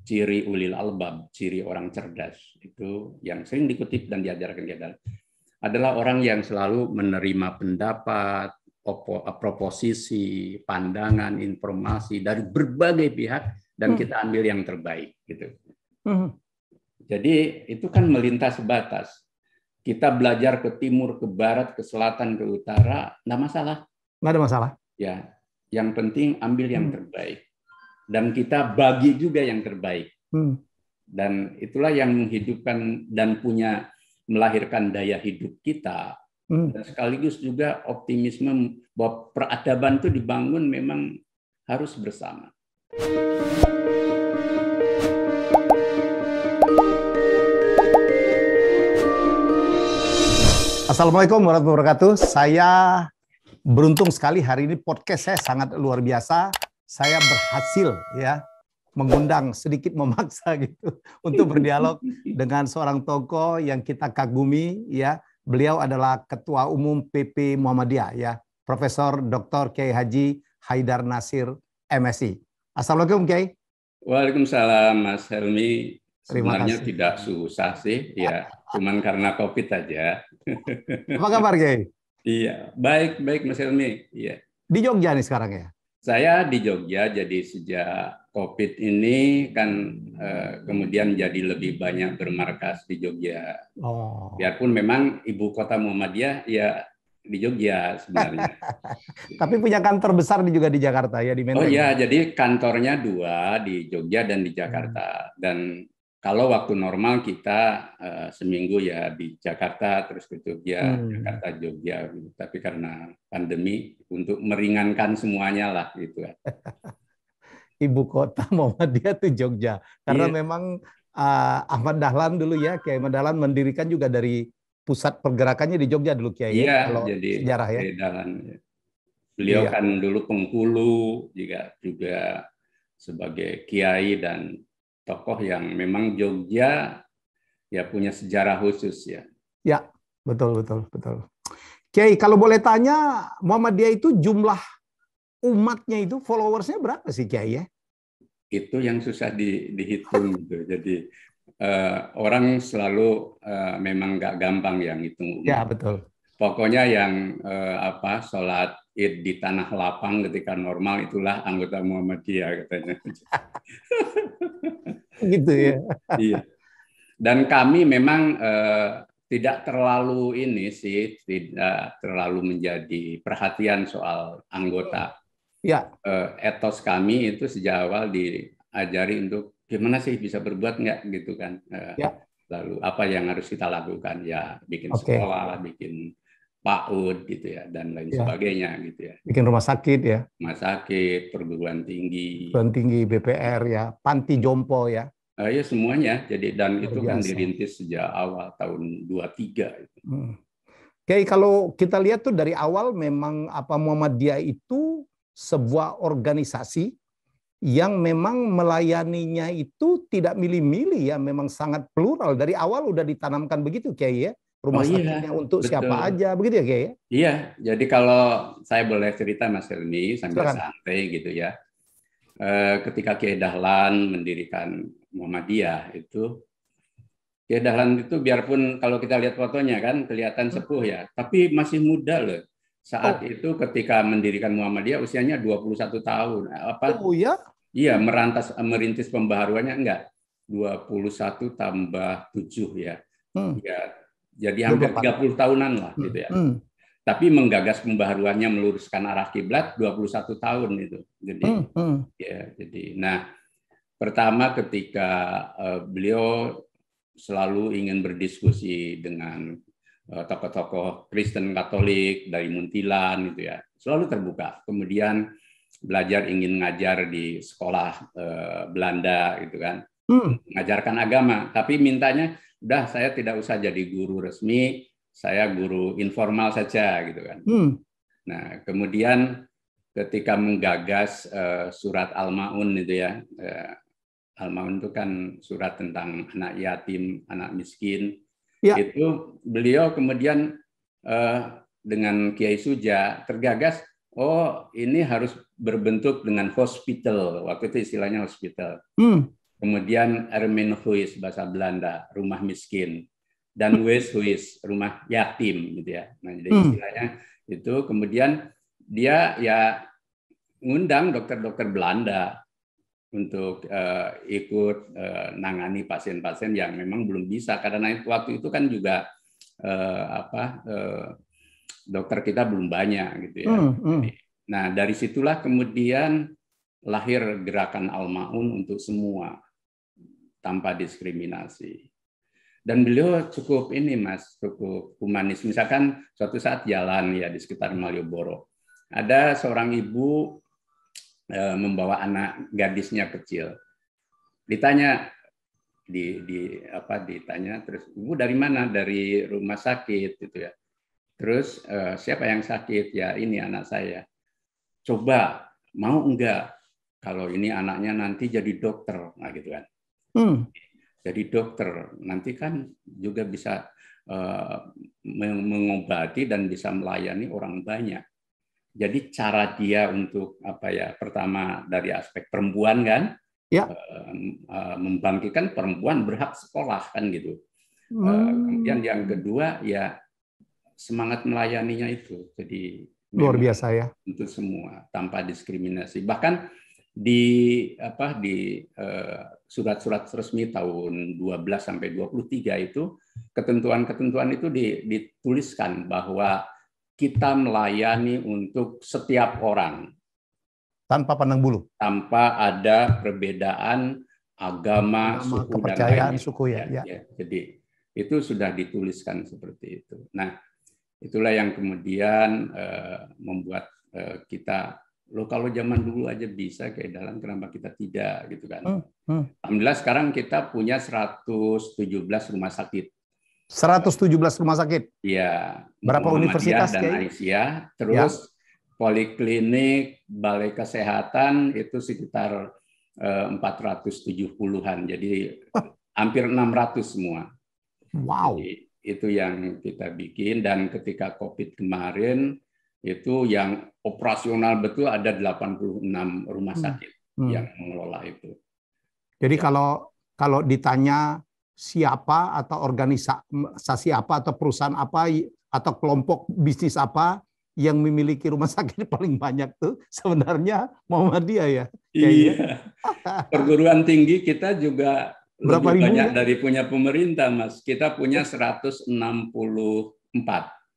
ciri ulil albab, ciri orang cerdas itu yang sering dikutip dan diajarkan kita adalah orang yang selalu menerima pendapat, proposisi, pandangan, informasi dari berbagai pihak dan kita ambil yang terbaik gitu. Jadi itu kan melintas batas. Kita belajar ke timur, ke barat, ke selatan, ke utara, nggak masalah. Nggak ada masalah. Ya, yang penting ambil yang terbaik. Dan kita bagi juga yang terbaik. Dan itulah yang menghidupkan dan melahirkan daya hidup kita. Dan sekaligus juga optimisme bahwa peradaban itu dibangun memang harus bersama. Assalamualaikum warahmatullahi wabarakatuh. Saya beruntung sekali hari ini podcast saya sangat luar biasa. Saya berhasil mengundang sedikit memaksa gitu untuk berdialog dengan seorang tokoh yang kita kagumi ya. Beliau adalah Ketua Umum PP Muhammadiyah ya, Profesor Dr. Kiai Haji Haidar Nasir MSI. Assalamualaikum Kiai. Waalaikumsalam Mas Helmi. Terima Sebenarnya kasih. tidak susah sih, ya, cuman karena COVID aja. Apa kabar Kiai? Iya, baik Mas Helmi. Iya. Di Jogja nih sekarang ya? Saya di Jogja, jadi sejak COVID ini kan kemudian jadi lebih banyak bermarkas di Jogja. Oh. Biarpun memang ibu kota Muhammadiyah ya di Jogja sebenarnya. Tapi punya kantor besar juga di Jakarta ya, di Menteng. Oh iya, jadi kantornya 2 di Jogja dan di Jakarta. Dan kalau waktu normal kita seminggu ya di Jakarta terus ke Jogja, Jakarta Jogja. Tapi karena pandemi untuk meringankan semuanya lah gitu. Ibu kota Muhammadiyah itu Jogja. Karena Iya. memang Ahmad Dahlan dulu ya, Kiai Ahmad Dahlan mendirikan juga dari pusat pergerakannya di Jogja dulu Kiai Iya, ya. Kalau jadi sejarah ya. Dahlan. Beliau Iya. kan dulu Bengkulu juga sebagai kiai dan tokoh yang memang Jogja ya punya sejarah khusus ya. Ya, betul. Kiai, kalau boleh tanya, Muhammadiyah itu jumlah umatnya itu followersnya berapa sih Kiai ya? Itu yang susah dihitung gitu. Jadi orang selalu memang nggak gampang yang hitung umat. Ya, betul. Pokoknya yang sholat Id di tanah lapang ketika normal itulah anggota Muhammadiyah katanya. Gitu ya. Iya. Dan kami memang tidak terlalu tidak terlalu menjadi perhatian soal anggota. Ya. Etos kami itu sejak awal diajari untuk gimana sih bisa berbuat nggak gitu kan. Ya. Lalu apa yang harus kita lakukan ya bikin Oke. sekolah, bikin PAUD gitu ya dan lain sebagainya gitu ya. Bikin rumah sakit ya. Rumah sakit, perguruan tinggi. Perguruan tinggi, BPR ya, panti jompo ya. Ya semuanya. Jadi dan Luar itu kan biasa. dirintis sejak awal tahun 23 itu. Oke, kalau kita lihat tuh dari awal memang Muhammadiyah itu sebuah organisasi yang memang melayaninya itu tidak milih-milih ya, memang sangat plural. Dari awal udah ditanamkan begitu Kiai ya. Rumah sakitnya untuk betul. siapa aja, begitu ya Kiai ya? Iya, jadi kalau saya boleh cerita Mas Helmi sambil Silakan. santai gitu ya. Ketika Kiai Dahlan mendirikan Muhammadiyah itu, Kiai Dahlan itu biarpun kalau kita lihat fotonya kan kelihatan sepuh ya, tapi masih muda loh. Saat itu ketika mendirikan Muhammadiyah usianya 21 tahun. Oh ya? Iya, merintis pembaharuannya enggak. 21 tambah 7 ya. Ya, jadi hampir 30 tahunan lah gitu ya. Tapi menggagas pembaharuannya meluruskan arah kiblat 21 tahun itu. Jadi nah pertama ketika beliau selalu ingin berdiskusi dengan tokoh-tokoh Kristen Katolik dari Muntilan gitu ya. Selalu terbuka. Kemudian belajar ingin ngajar di sekolah Belanda gitu kan. Mengajarkan agama, tapi mintanya udah saya tidak usah jadi guru resmi, saya guru informal saja gitu kan. Nah, kemudian ketika menggagas surat Al-Maun itu ya, Al-Maun itu kan surat tentang anak yatim, anak miskin. Ya. Itu beliau kemudian dengan Kiai Suja tergagas, oh ini harus berbentuk dengan hospital, waktu itu istilahnya hospital. Kemudian Armenhuis bahasa Belanda, rumah miskin. Dan Weeshuis, rumah yatim gitu ya. Nah, jadi istilahnya itu. Kemudian dia ya ngundang dokter-dokter Belanda untuk ikut nangani pasien-pasien yang memang belum bisa, karena waktu itu kan juga dokter kita belum banyak gitu ya. Nah, dari situlah kemudian lahir gerakan Al-Ma'un untuk semua tanpa diskriminasi. Dan beliau cukup ini Mas, cukup humanis. Misalkan suatu saat jalan ya di sekitar Malioboro, ada seorang ibu membawa anak gadisnya kecil. Ditanya ditanya terus, "Ibu dari mana?" "Dari rumah sakit," gitu ya. Terus siapa yang sakit? "Ya ini anak saya." "Coba mau enggak kalau ini anaknya nanti jadi dokter?" Nah gitu kan. Jadi dokter nanti kan juga bisa mengobati dan bisa melayani orang banyak. Jadi cara dia untuk pertama dari aspek perempuan kan, membangkitkan perempuan berhak sekolah kan gitu. Kemudian yang kedua ya semangat melayaninya itu. Jadi luar biasa ya. Untuk semua tanpa diskriminasi. Bahkan di surat-surat resmi tahun 12 sampai 23 itu ketentuan-ketentuan itu dituliskan bahwa kita melayani untuk setiap orang tanpa pandang bulu, tanpa ada perbedaan agama, suku kepercayaan, dan lainnya. Suku ya. Jadi itu sudah dituliskan seperti itu. Nah, itulah yang kemudian membuat kita, kalau zaman dulu aja bisa kayak dalam, kenapa kita tidak gitu kan. Alhamdulillah sekarang kita punya 117 rumah sakit. 117 rumah sakit. Iya. Berapa universitas dan Aisyah, terus poliklinik, balai kesehatan itu sekitar 470-an. Jadi hampir 600 semua. Wow. Jadi, itu yang kita bikin, dan ketika COVID kemarin itu yang operasional betul ada 86 rumah sakit yang mengelola itu. Jadi kalau ditanya siapa atau organisasi apa atau perusahaan apa atau kelompok bisnis apa yang memiliki rumah sakit paling banyak tuh sebenarnya Muhammadiyah ya. Iya. Perguruan tinggi kita juga berapa lebih ribu banyak dari punya pemerintah, Mas. Kita punya 164.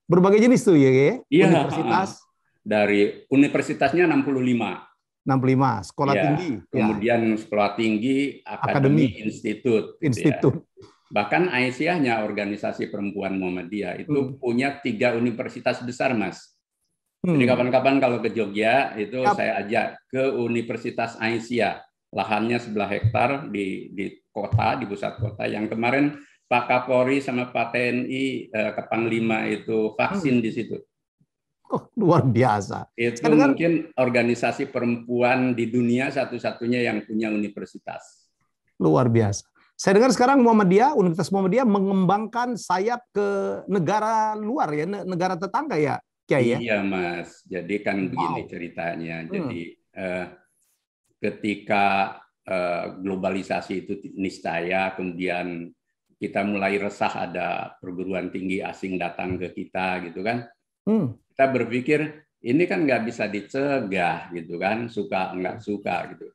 Berbagai jenis tuh ya, Iya, universitas. Dari universitasnya 65. Sekolah tinggi. Kemudian sekolah tinggi, akademi, institut. Institut. Bahkan Aisyahnya, organisasi perempuan Muhammadiyah, itu punya 3 universitas besar, Mas. Jadi kapan-kapan kalau ke Jogja, itu saya ajak ke Universitas Aisyah. Lahannya 11 hektar di kota, di pusat kota. Yang kemarin Pak Kapolri sama Pak TNI ke Panglima itu vaksin di situ. Oh, luar biasa. Itu mungkin organisasi perempuan di dunia satu-satunya yang punya universitas. Luar biasa. Saya dengar sekarang Universitas Muhammadiyah mengembangkan sayap ke negara luar ya, negara tetangga ya, Kiai ya? Iya, Mas. Jadi kan begini ceritanya. Jadi ketika globalisasi itu niscaya, kemudian kita mulai resah ada perguruan tinggi asing datang ke kita gitu kan. Kita berpikir ini kan nggak bisa dicegah gitu kan, suka nggak suka gitu.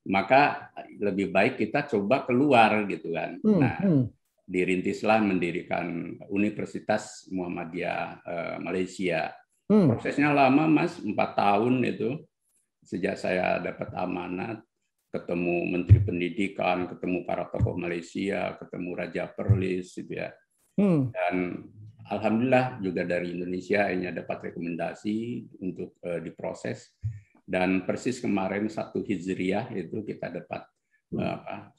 Maka lebih baik kita coba keluar gitu kan. Nah, mendirikan Universitas Muhammadiyah Malaysia. Prosesnya lama, Mas, 4 tahun itu. Sejak saya dapat amanat, ketemu Menteri Pendidikan, ketemu para tokoh Malaysia, ketemu Raja Perlis gitu ya. Dan alhamdulillah juga dari Indonesia ini dapat rekomendasi untuk diproses, dan persis kemarin 1 Hijriah itu kita dapat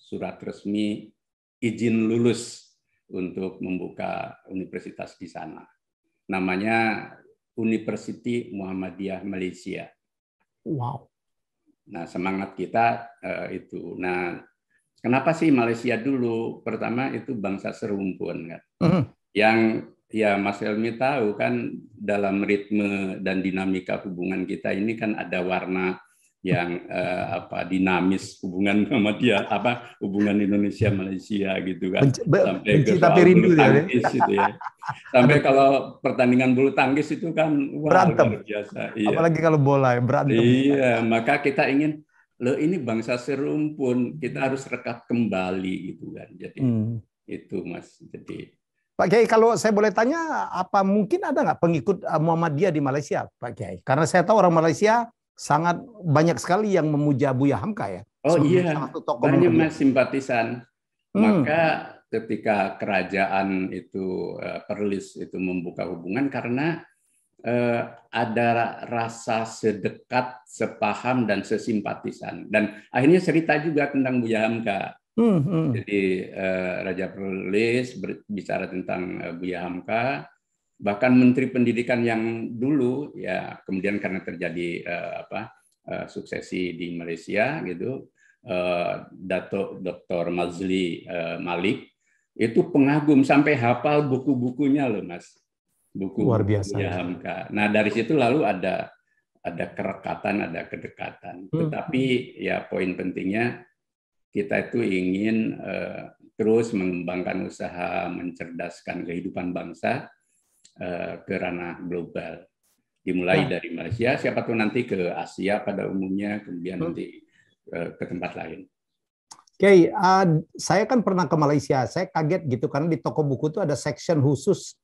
surat resmi izin lulus untuk membuka universitas di sana. Namanya University Muhammadiyah Malaysia. Wow. Nah, semangat kita itu. Nah, kenapa sih Malaysia dulu? Pertama itu bangsa serumpun kan. Yang ya Mas Helmi tahu kan, dalam ritme dan dinamika hubungan kita ini kan ada warna yang dinamis hubungan Muhammadiyah, hubungan Indonesia Malaysia gitu kan, sampai ke soal bulu tangkis itu ya. Sampai kalau pertandingan bulu tangkis itu kan berantem, luar biasa. Iya. Apalagi kalau bola berantem. Iya, maka kita ingin, loh ini bangsa serumpun, kita harus rekat kembali gitu kan. Jadi itu Mas. Jadi Pak Kiai, kalau saya boleh tanya, apa mungkin ada nggak pengikut Muhammadiyah di Malaysia, Pak Kiai? Karena saya tahu orang Malaysia sangat banyak sekali yang memuja Buya Hamka ya. Oh iya, banyak Mas simpatisan. Maka ketika kerajaan itu Perlis itu membuka hubungan karena ada rasa sedekat, sepaham dan sesimpatisan. Dan akhirnya cerita juga tentang Buya Hamka. Jadi Raja Perlis berbicara tentang Buya Hamka. Bahkan Menteri Pendidikan yang dulu ya kemudian karena terjadi suksesi di Malaysia gitu, Dato Dr. Mazli Malik itu pengagum sampai hafal buku-bukunya loh Mas, buku luar biasa Buya Hamka. Nah dari situ lalu ada kerekatan, ada kedekatan. Tetapi ya poin pentingnya kita itu ingin terus mengembangkan usaha mencerdaskan kehidupan bangsa ke ranah global. Dimulai dari Malaysia, siapa tahu nanti ke Asia pada umumnya, kemudian nanti ke tempat lain. Oke, saya kan pernah ke Malaysia, saya kaget gitu karena di toko buku itu ada section khusus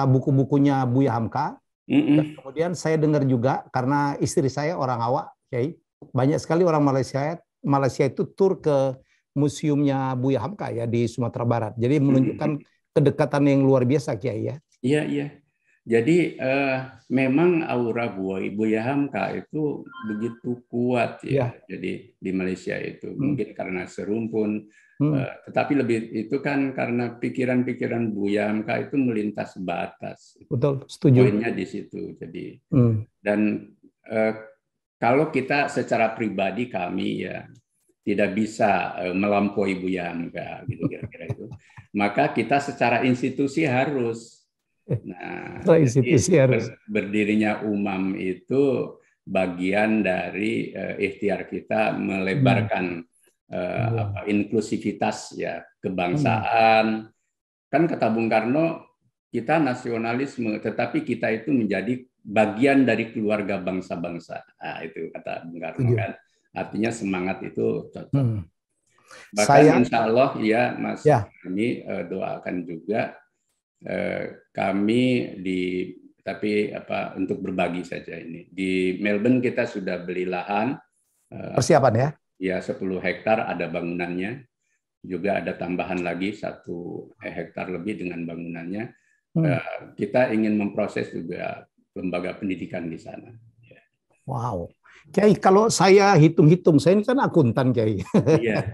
buku-bukunya Buya Hamka. Dan kemudian saya dengar juga karena istri saya orang Awak, Kiai, banyak sekali orang Malaysia itu tur ke museumnya Buya Hamka ya di Sumatera Barat. Jadi menunjukkan kedekatan yang luar biasa, Kiai ya. Iya, iya. Jadi memang aura Buya Hamka itu begitu kuat ya. Jadi di Malaysia itu mungkin karena serumpun, tetapi lebih itu kan karena pikiran-pikiran Buya Hamka itu melintas batas. Betul, setuju. Poinnya di situ. Jadi dan kalau kita secara pribadi kami ya tidak bisa melampaui Buya Hamka gitu kira-kira itu, maka kita secara institusi harus. Nah, berdirinya UMAM itu bagian dari ikhtiar kita melebarkan inklusivitas ya kebangsaan. Kan kata Bung Karno, kita nasionalisme, tetapi kita itu menjadi bagian dari keluarga bangsa-bangsa. Nah, itu kata Bung Karno kan. Artinya semangat itu cocok. Bahkan insya Allah ya Mas, ini doakan juga kami tapi untuk berbagi saja ini. Di Melbourne kita sudah beli lahan. Persiapan ya? Ya 10 hektar ada bangunannya. Juga ada tambahan lagi 1 hektar lebih dengan bangunannya. Kita ingin memproses juga lembaga pendidikan di sana. Wow. Kiai, kalau saya hitung-hitung, saya ini kan akuntan, Kiai. Iya.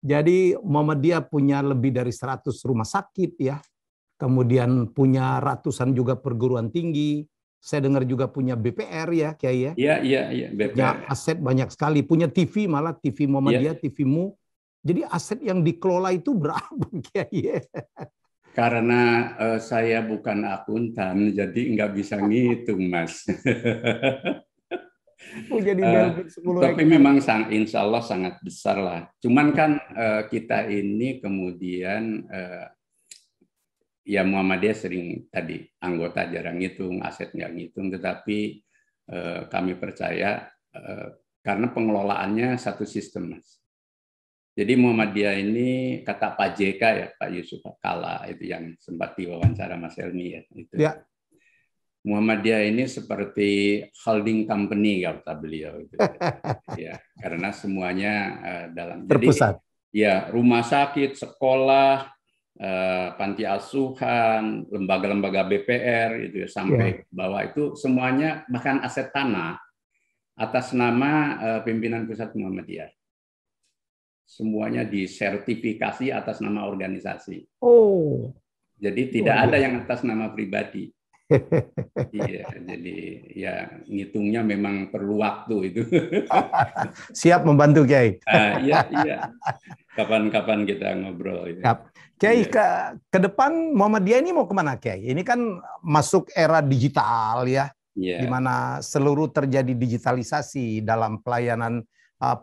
Jadi Muhammadiyah punya lebih dari 100 rumah sakit ya. Kemudian punya ratusan juga perguruan tinggi. Saya dengar juga punya BPR ya, Kiai ya. Iya, BPR. Punya aset banyak sekali, punya TV malah TV Muhammadiyah, TV-mu. Jadi aset yang dikelola itu berapa, Kiai? Karena saya bukan akuntan, jadi nggak bisa ngitung, Mas. Tapi memang insya Allah sangat besar lah. Cuman kan kita ini kemudian ya Muhammadiyah sering tadi anggota jarang ngitung, aset nggak ngitung, tetapi kami percaya karena pengelolaannya satu sistem, Mas. Jadi Muhammadiyah ini kata Pak JK ya, Pak Yusuf Kala itu yang sempat diwawancara Mas Helmi ya. Itu. Ya. Muhammadiyah ini seperti holding company kata beliau itu. Ya, karena semuanya dalam terpusat. Jadi ya rumah sakit, sekolah, panti asuhan, lembaga-lembaga BPR itu ya, sampai bawah itu semuanya bahkan aset tanah atas nama pimpinan pusat Muhammadiyah. Semuanya disertifikasi atas nama organisasi. Oh. Jadi tidak ada yang atas nama pribadi. Iya, jadi ya ngitungnya memang perlu waktu itu. Siap membantu Kiai. Iya. Kapan-kapan kita ngobrol. Siap. Kiai, ke depan Muhammadiyah ini mau kemana Kiai? Ini kan masuk era digital ya. di mana seluruh terjadi digitalisasi dalam pelayanan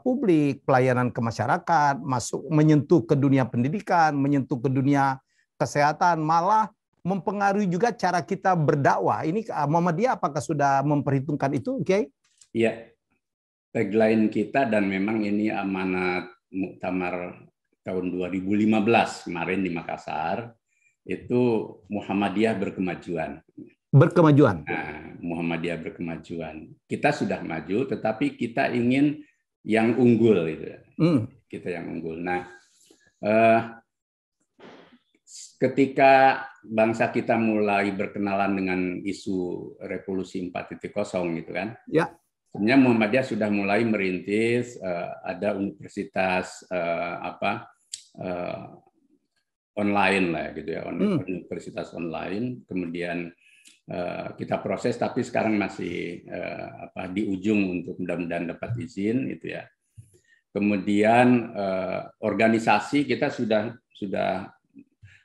publik, pelayanan ke masyarakat, masuk menyentuh ke dunia pendidikan, menyentuh ke dunia kesehatan, malah mempengaruhi juga cara kita berdakwah. Ini Muhammadiyah apakah sudah memperhitungkan itu, Kiai? Iya, tagline kita dan memang ini amanat Muktamar tahun 2015 kemarin di Makassar, itu Muhammadiyah berkemajuan. Berkemajuan. Nah, Muhammadiyah berkemajuan. Kita sudah maju, tetapi kita ingin yang unggul, gitu. Kita yang unggul. Nah, ketika bangsa kita mulai berkenalan dengan isu revolusi 4.0, gitu kan? Ya. Sebenarnya Muhammadiyah sudah mulai merintis, ada universitas online lah, gitu ya, universitas online. Kemudian kita proses, tapi sekarang masih di ujung untuk mudah-mudahan dapat izin, itu ya. Kemudian organisasi kita sudah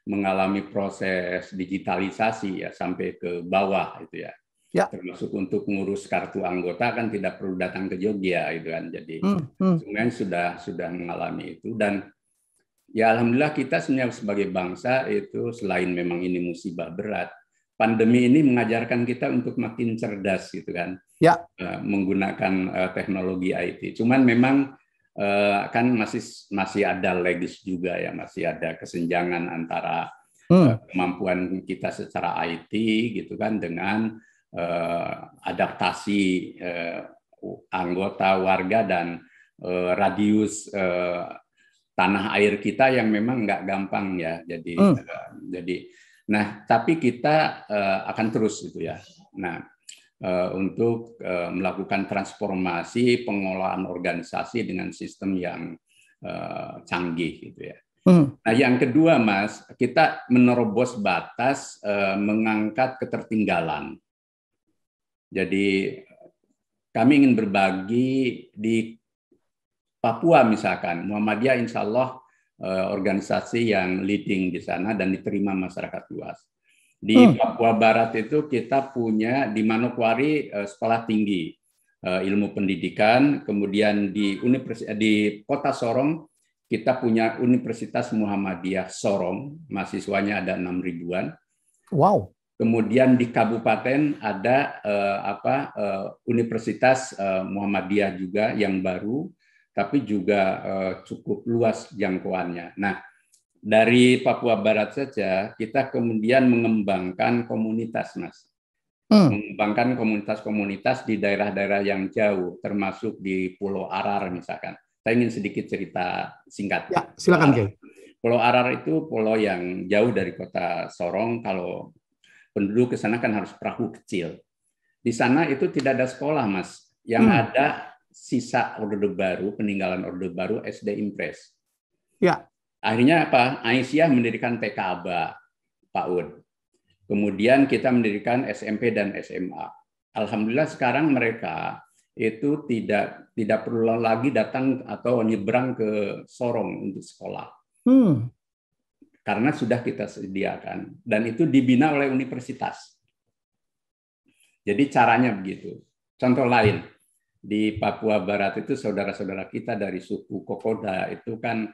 mengalami proses digitalisasi ya sampai ke bawah, itu ya. Ya. Termasuk untuk ngurus kartu anggota kan tidak perlu datang ke Jogja, itu kan. Jadi sebenarnya sudah mengalami itu, dan ya alhamdulillah kita sebenarnya sebagai bangsa itu selain memang ini musibah berat, pandemi ini mengajarkan kita untuk makin cerdas, gitu kan. Ya. Menggunakan teknologi IT. Cuman memang kan masih ada lags juga ya, masih ada kesenjangan antara kemampuan kita secara IT, gitu kan, dengan adaptasi anggota warga dan radius tanah air kita yang memang nggak gampang ya. Jadi nah, tapi kita akan terus itu ya. Nah, untuk melakukan transformasi pengelolaan organisasi dengan sistem yang canggih, gitu ya. Nah, yang kedua, Mas, kita menerobos batas, mengangkat ketertinggalan. Jadi kami ingin berbagi di Papua misalkan, Muhammadiyah insya Allah organisasi yang leading di sana dan diterima masyarakat luas. Di Papua Barat itu kita punya di Manokwari sekolah tinggi ilmu pendidikan, kemudian di Kota Sorong kita punya Universitas Muhammadiyah Sorong, mahasiswanya ada 6 ribuan. Wow. Kemudian di kabupaten ada Universitas Muhammadiyah juga yang baru, tapi juga cukup luas jangkauannya. Nah, dari Papua Barat saja kita kemudian mengembangkan komunitas, Mas. Mengembangkan komunitas-komunitas di daerah-daerah yang jauh, termasuk di Pulau Arar misalkan. Saya ingin sedikit cerita singkat. Ya, silakan, Kiai. Pulau Arar itu pulau yang jauh dari kota Sorong. Kalau penduduk ke sana kan harus perahu kecil. Di sana itu tidak ada sekolah, Mas. Yang ada sisa Orde Baru, peninggalan Orde Baru, SD Impres. Ya. Akhirnya apa? Aisyah mendirikan TK Aba, Pak Ud. Kemudian kita mendirikan SMP dan SMA. Alhamdulillah sekarang mereka itu tidak perlu lagi datang atau nyebrang ke Sorong untuk sekolah. Karena sudah kita sediakan. Dan itu dibina oleh universitas. Jadi caranya begitu. Contoh lain, di Papua Barat itu saudara-saudara kita dari suku Kokoda itu kan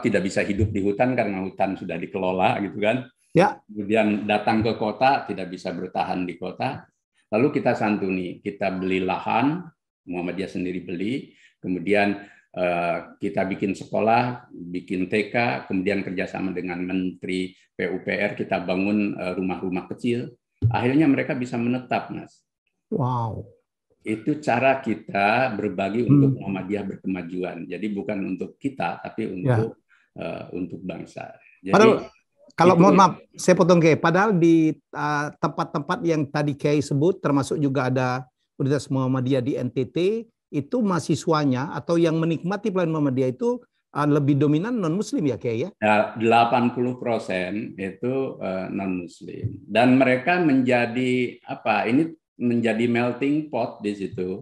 tidak bisa hidup di hutan karena hutan sudah dikelola, gitu kan. Ya. Kemudian datang ke kota tidak bisa bertahan di kota. Lalu kita santuni, kita beli lahan, Muhammadiyah sendiri beli, kemudian kita bikin sekolah, bikin TK, kemudian kerjasama dengan Menteri PUPR kita bangun rumah-rumah kecil. Akhirnya mereka bisa menetap, Mas. Wow. Itu cara kita berbagi untuk Muhammadiyah berkemajuan. Jadi bukan untuk kita, tapi untuk bangsa. Jadi, kalau mohon maaf, saya potong, Kiai. Padahal di tempat-tempat yang tadi Kiai sebut, termasuk juga ada Universitas Muhammadiyah di NTT, itu mahasiswanya atau yang menikmati pelayanan Muhammadiyah itu lebih dominan non-Muslim ya, Kiai ya? 80% itu non-Muslim. Dan mereka menjadi menjadi melting pot di situ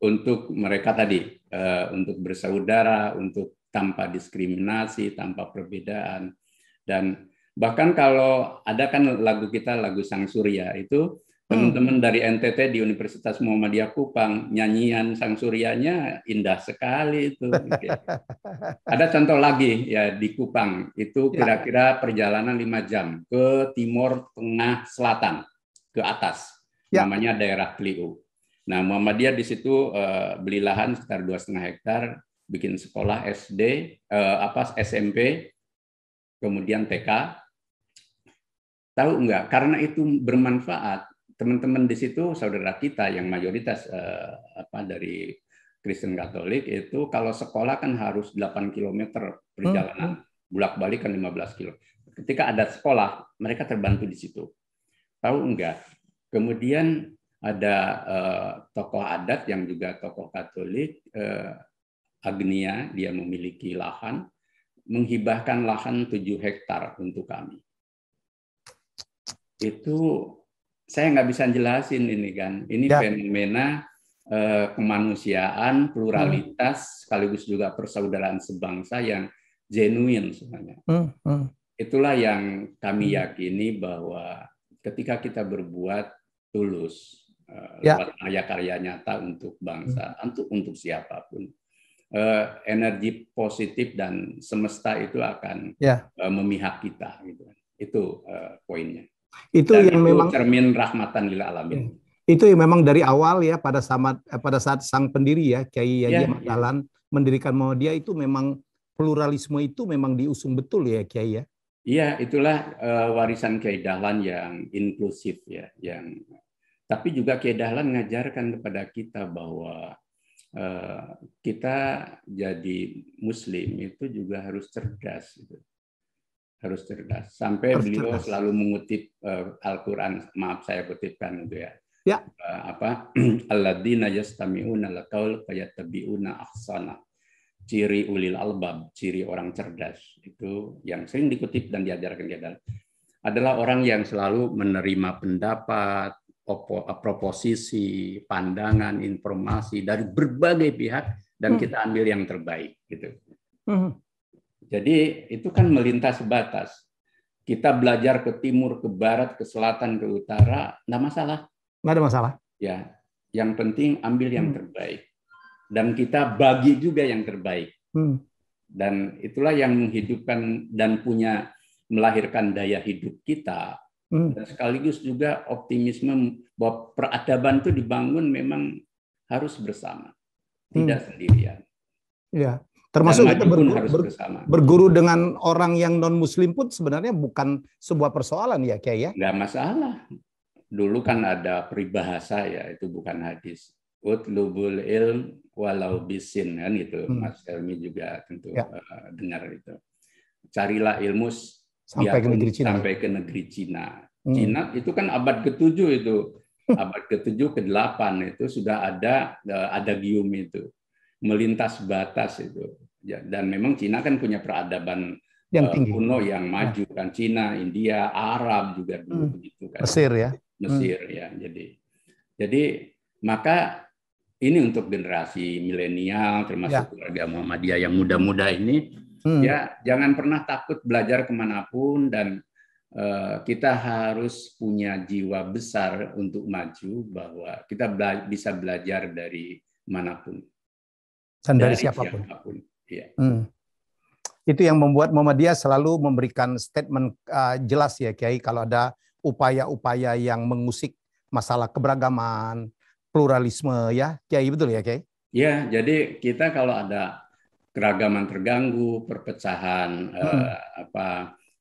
untuk mereka tadi untuk bersaudara, untuk tanpa diskriminasi, tanpa perbedaan. Dan Bahkan kalau ada kan lagu kita, lagu Sang Surya itu, teman-teman dari NTT di Universitas Muhammadiyah Kupang, nyanyian Sang Suryanya indah sekali itu. Ada contoh lagi ya di Kupang, itu kira-kira perjalanan 5 jam ke timur tengah selatan, ke atas, namanya daerah Kliu. Nah, Muhammadiyah di situ beli lahan sekitar 2,5 hektar, bikin sekolah SD, SMP, kemudian TK. Tahu enggak? Karena itu bermanfaat. Teman-teman di situ, saudara kita yang mayoritas dari Kristen Katolik itu kalau sekolah kan harus 8 km perjalanan, bolak-balik kan 15 km. Ketika ada sekolah, mereka terbantu di situ. Tahu enggak? Kemudian ada tokoh adat yang juga tokoh Katolik, Agnia, dia memiliki lahan, menghibahkan lahan 7 hektar untuk kami. Itu saya nggak bisa jelasin ini kan. Ini fenomena kemanusiaan, pluralitas, sekaligus juga persaudaraan sebangsa yang genuine sebenarnya. Itulah yang kami yakini bahwa ketika kita berbuat tulus lewat karya-karya nyata untuk bangsa, untuk siapapun, energi positif dan semesta itu akan memihak kita. Gitu. Itu poinnya. Itu dan yang itu memang cermin rahmatan lil alamin. Itu yang memang dari awal ya pada saat sang pendiri ya Kiai Haji Ahmad Dahlan mendirikan Muhammadiyah itu memang pluralisme itu memang diusung betul ya Kiai ya. Iya, itulah warisan Kiai Dahlan yang inklusif ya, tapi juga Kiai Dahlan mengajarkan kepada kita bahwa kita jadi Muslim itu juga harus cerdas. Gitu. Harus cerdas. Sampai beliau selalu mengutip Al-Quran, maaf saya kutipkan itu ya. Alladzina yastami'una al-qaul fayattabi'una ahsana. Ciri ulil albab, ciri orang cerdas itu yang sering dikutip dan diajarkan kita adalah orang yang selalu menerima pendapat, proposisi, pandangan, informasi dari berbagai pihak dan kita ambil yang terbaik gitu. Jadi itu kan melintas batas. Kita belajar ke timur, ke barat, ke selatan, ke utara, nggak masalah. Nggak ada masalah. Ya, yang penting ambil yang terbaik. Dan kita bagi juga yang terbaik. Dan itulah yang menghidupkan dan melahirkan daya hidup kita. Dan sekaligus juga optimisme bahwa peradaban itu dibangun memang harus bersama, tidak sendirian. Ya. Termasuk kita berguru dengan orang yang non-Muslim pun sebenarnya bukan sebuah persoalan ya Kiai ya? Nggak masalah. Dulu kan ada peribahasa ya, itu bukan hadis. Utlubul ilm walau bisin kan itu. Mas Helmi juga tentu dengar itu. Carilah ilmu sampai ke negeri Cina. Cina itu kan abad ke-7 itu. Abad ke-7 ke-8 itu sudah ada adagium itu. Melintas batas itu. Dan memang Cina kan punya peradaban yang tinggi, kuno yang maju kan, Cina, India, Arab juga dulu begitu kan. Mesir ya. Mesir ya. Jadi maka ini untuk generasi milenial termasuk keluarga Muhammadiyah yang muda-muda ini ya jangan pernah takut belajar kemanapun dan kita harus punya jiwa besar untuk maju bahwa kita bisa belajar dari manapun. Dan dari siapapun. Ya. Itu yang membuat Muhammadiyah selalu memberikan statement jelas ya Kiai kalau ada upaya-upaya yang mengusik masalah keberagaman, pluralisme ya Kiai, betul ya Kiai? Ya, jadi kita kalau ada keragaman terganggu, perpecahan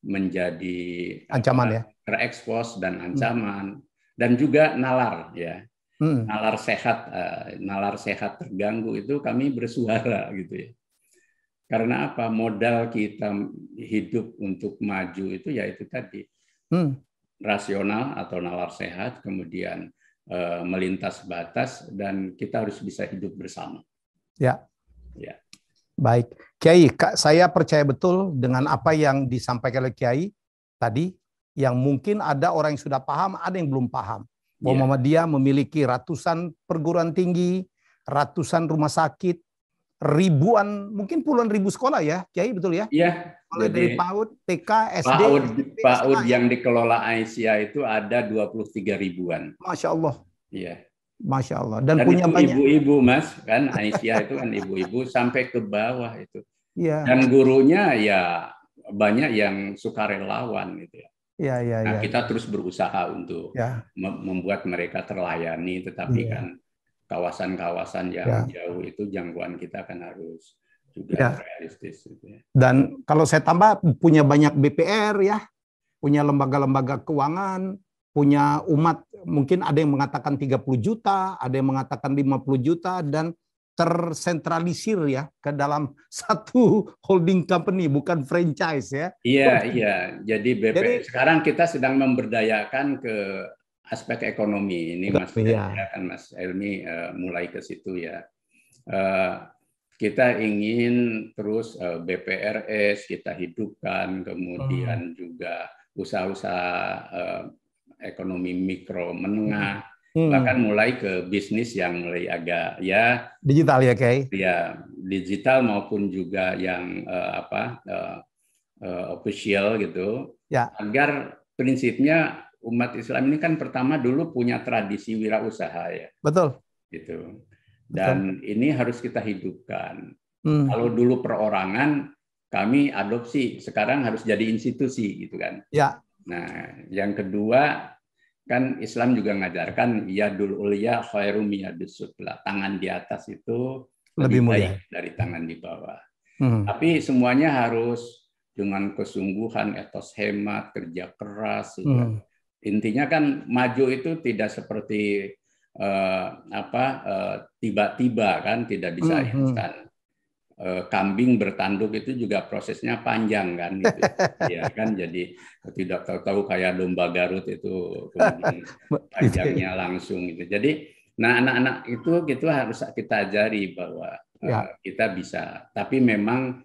menjadi ancaman ya, terekspos dan ancaman dan juga nalar ya. Nalar sehat terganggu itu kami bersuara gitu ya. Karena apa? Modal kita hidup untuk maju itu yaitu tadi rasional atau nalar sehat, kemudian melintas batas dan kita harus bisa hidup bersama. Ya. Baik, Kiai, saya percaya betul dengan apa yang disampaikan oleh Kiai tadi, yang mungkin ada orang yang sudah paham, ada yang belum paham. Muhammadiyah memiliki ratusan perguruan tinggi, ratusan rumah sakit, mungkin puluhan ribu sekolah ya, Kiai, betul ya? Iya. Mulai dari PAUD, TK, SD, PAUD yang dikelola Aisyah itu ada 23 ribuan. Masya Allah. Iya. Masya Allah. Dan punya itu banyak ibu-ibu, Mas, kan Aisyah itu kan ibu-ibu sampai ke bawah itu. Iya. Dan gurunya ya banyak yang sukarelawan gitu ya. Ya, nah, kita terus berusaha untuk membuat mereka terlayani, tetapi kan kawasan-kawasan yang jauh itu jangkauan kita kan harus juga realistis. Gitu ya. Dan kalau saya tambah, punya banyak BPR ya, punya lembaga-lembaga keuangan, punya umat, mungkin ada yang mengatakan 30 juta, ada yang mengatakan 50 juta, dan tersentralisir ya ke dalam satu holding company, bukan franchise ya. Iya. Jadi sekarang kita sedang memberdayakan ke aspek ekonomi ini, Mas. Mas Helmi mulai ke situ ya. Kita ingin terus BPRS kita hidupkan, kemudian juga usaha-usaha ekonomi mikro menengah. Bahkan mulai ke bisnis yang mulai agak digital ya, Kay? Ya, digital maupun juga yang official gitu. Ya. Agar prinsipnya umat Islam ini kan pertama dulu punya tradisi wirausaha ya. Betul. Gitu. Dan ini harus kita hidupkan. Kalau dulu perorangan kami adopsi, sekarang harus jadi institusi gitu kan. Ya. Nah, yang kedua kan Islam juga mengajarkan yadul ulya khairu miyadus sufla. Tangan di atas itu lebih baik dari tangan di bawah. Tapi semuanya harus dengan kesungguhan, etos hemat, kerja keras. Intinya kan maju itu tidak seperti tiba-tiba kan, tidak bisa instan. Kambing bertanduk itu juga prosesnya panjang kan gitu. Ya kan, jadi tidak tahu kayak domba Garut itu kemudian panjangnya langsung gitu. Jadi anak-anak itu gitu harus kita ajari bahwa kita bisa. Tapi memang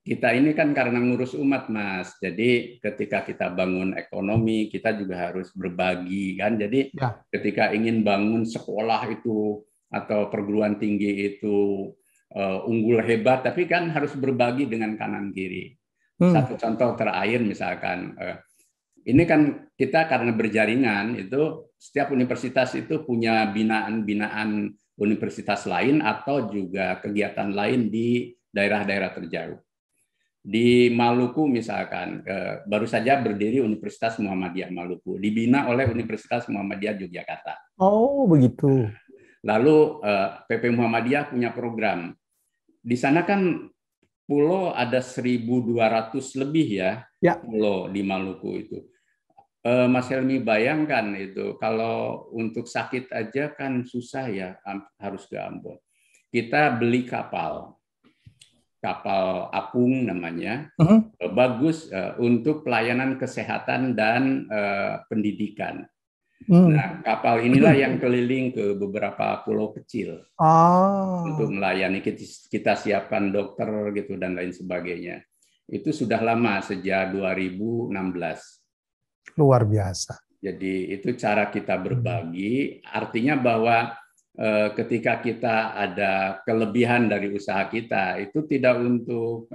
kita ini kan karena ngurus umat, Mas. Jadi ketika kita bangun ekonomi, kita juga harus berbagi kan. Jadi ketika ingin bangun sekolah itu atau perguruan tinggi itu unggul hebat, tapi kan harus berbagi dengan kanan kiri. Satu contoh terakhir misalkan, ini kan kita karena berjaringan itu setiap universitas itu punya binaan-binaan universitas lain atau juga kegiatan lain di daerah-daerah terjauh. Di Maluku misalkan, baru saja berdiri Universitas Muhammadiyah Maluku, dibina oleh Universitas Muhammadiyah Yogyakarta. Oh, begitu. Lalu PP Muhammadiyah punya program. Di sana kan pulau ada 1.200 lebih ya pulau di Maluku itu. Mas Helmi bayangkan itu kalau untuk sakit aja kan susah ya, harus ke Ambon. Kita beli kapal apung namanya, bagus untuk pelayanan kesehatan dan pendidikan. Nah, kapal inilah yang keliling ke beberapa pulau kecil untuk melayani. Kita siapkan dokter gitu dan lain sebagainya. Itu sudah lama, sejak 2016. Luar biasa. Jadi itu cara kita berbagi. Artinya bahwa ketika kita ada kelebihan dari usaha kita, itu tidak untuk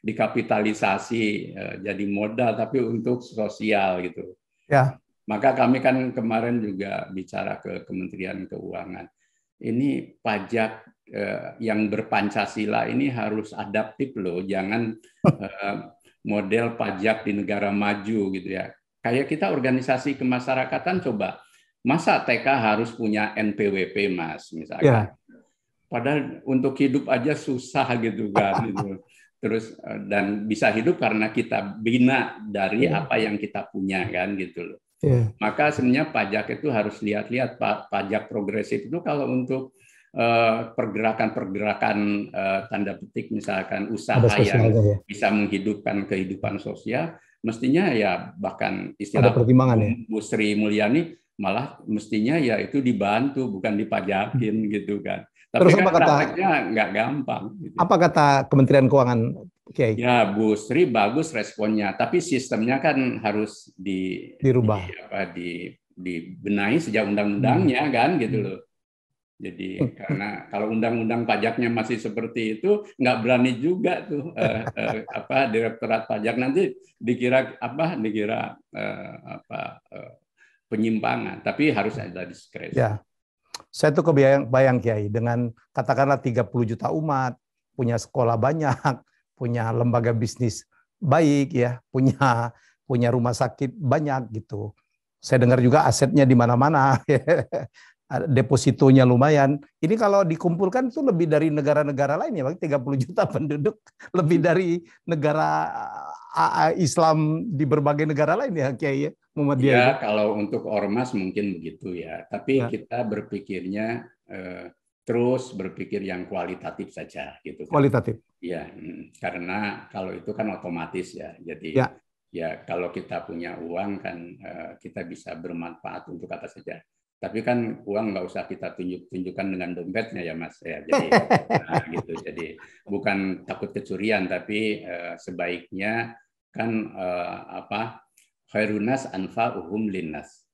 dikapitalisasi jadi modal, tapi untuk sosial gitu. Ya. Maka kami kan kemarin juga bicara ke Kementerian Keuangan. Ini pajak yang berpancasila ini harus adaptif loh, jangan model pajak di negara maju gitu ya. Kayak kita organisasi kemasyarakatan coba, masa TK harus punya NPWP, Mas, misalkan. Padahal untuk hidup aja susah gitu kan. Gitu. Terus dan bisa hidup karena kita bina dari apa yang kita punya kan gitu loh. Maka sebenarnya pajak itu harus lihat-lihat, pajak progresif itu kalau untuk pergerakan-pergerakan tanda petik misalkan usaha yang bisa menghidupkan kehidupan sosial, mestinya ya bahkan istilah Bu Sri Mulyani malah mestinya ya itu dibantu bukan dipajakin gitu kan. Tapi terus kan prakteknya nggak gampang. Gitu. Apa kata Kementerian Keuangan, Kiai? Ya, Bu Sri bagus responnya, tapi sistemnya kan harus dirubah, dibenahi sejak undang-undangnya kan gitu loh. Jadi karena kalau undang-undang pajaknya masih seperti itu, nggak berani juga tuh Direktorat Pajak nanti dikira penyimpangan, tapi harus ada diskresi. Ya, saya tuh kebayang Kiai dengan katakanlah 30 juta umat, punya sekolah banyak, punya lembaga bisnis baik ya, punya rumah sakit banyak gitu. Saya dengar juga asetnya di mana-mana. Depositonya lumayan. Ini kalau dikumpulkan itu lebih dari negara-negara lain ya, 30 juta penduduk, lebih dari negara Islam di berbagai negara lain ya, Kiai ya, Muhammadiyah Ya, itu. kalau untuk ormas mungkin begitu ya, tapi kita berpikirnya terus berpikir yang kualitatif saja gitu kan. Kualitatif. Ya, karena kalau itu kan otomatis ya. Jadi ya kalau kita punya uang kan kita bisa bermanfaat untuk apa saja. Tapi kan uang nggak usah kita tunjukkan dengan dompetnya ya Mas ya. Jadi gitu. Jadi bukan takut kecurian, tapi sebaiknya kan khairunas anfa'uhum linnas.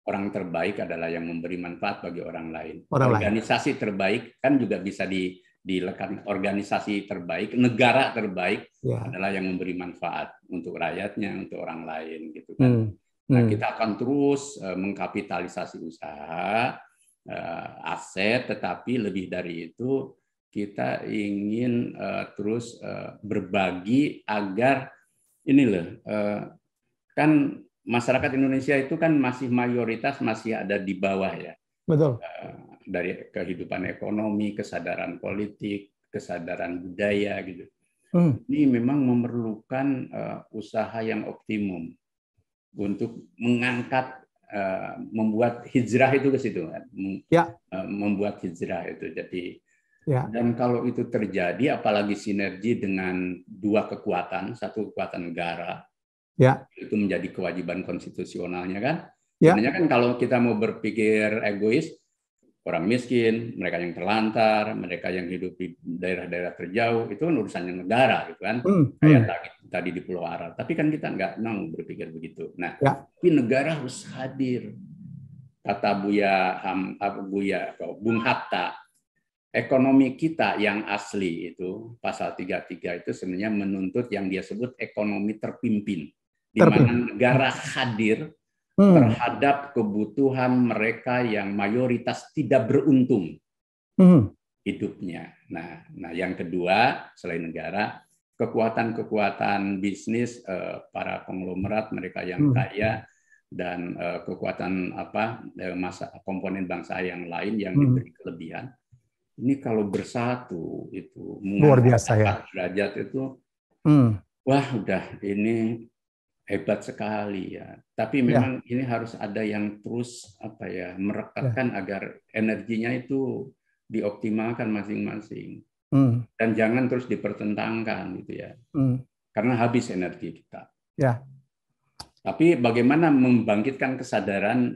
Orang terbaik adalah yang memberi manfaat bagi orang lain. Organisasi terbaik kan juga bisa dilekan. Organisasi terbaik, negara terbaik adalah yang memberi manfaat untuk rakyatnya, untuk orang lain gitu kan. Nah, kita akan terus mengkapitalisasi usaha, aset, tetapi lebih dari itu kita ingin terus berbagi agar ini loh, kan masyarakat Indonesia itu kan masih mayoritas masih ada di bawah ya. Betul. Dari kehidupan ekonomi, kesadaran politik, kesadaran budaya gitu. Ini memang memerlukan usaha yang optimum untuk mengangkat, membuat hijrah itu ke situ, membuat hijrah itu. Jadi dan kalau itu terjadi, apalagi sinergi dengan dua kekuatan, satu kekuatan negara, itu menjadi kewajiban konstitusionalnya kan. Sebenarnya kan kalau kita mau berpikir egois, orang miskin, mereka yang terlantar, mereka yang hidup di daerah-daerah terjauh, itu kan urusannya negara, gitu kan. Kayak tadi di Pulau Arab. Tapi kan kita nggak mau berpikir begitu. Nah, tapi negara harus hadir. Kata Bung Hatta, ekonomi kita yang asli itu, pasal 33 itu sebenarnya menuntut yang dia sebut ekonomi terpimpin. Di mana negara hadir terhadap kebutuhan mereka yang mayoritas tidak beruntung hidupnya. Nah, yang kedua selain negara, kekuatan-kekuatan bisnis, para konglomerat, mereka yang kaya, dan kekuatan komponen bangsa yang lain yang diberi kelebihan. Ini kalau bersatu itu luar biasa ya. Derajat itu, wah udah ini hebat sekali ya. Tapi memang ini harus ada yang terus merekatkan agar energinya itu dioptimalkan masing-masing. Dan jangan terus dipertentangkan gitu ya. Karena habis energi kita. Tapi bagaimana membangkitkan kesadaran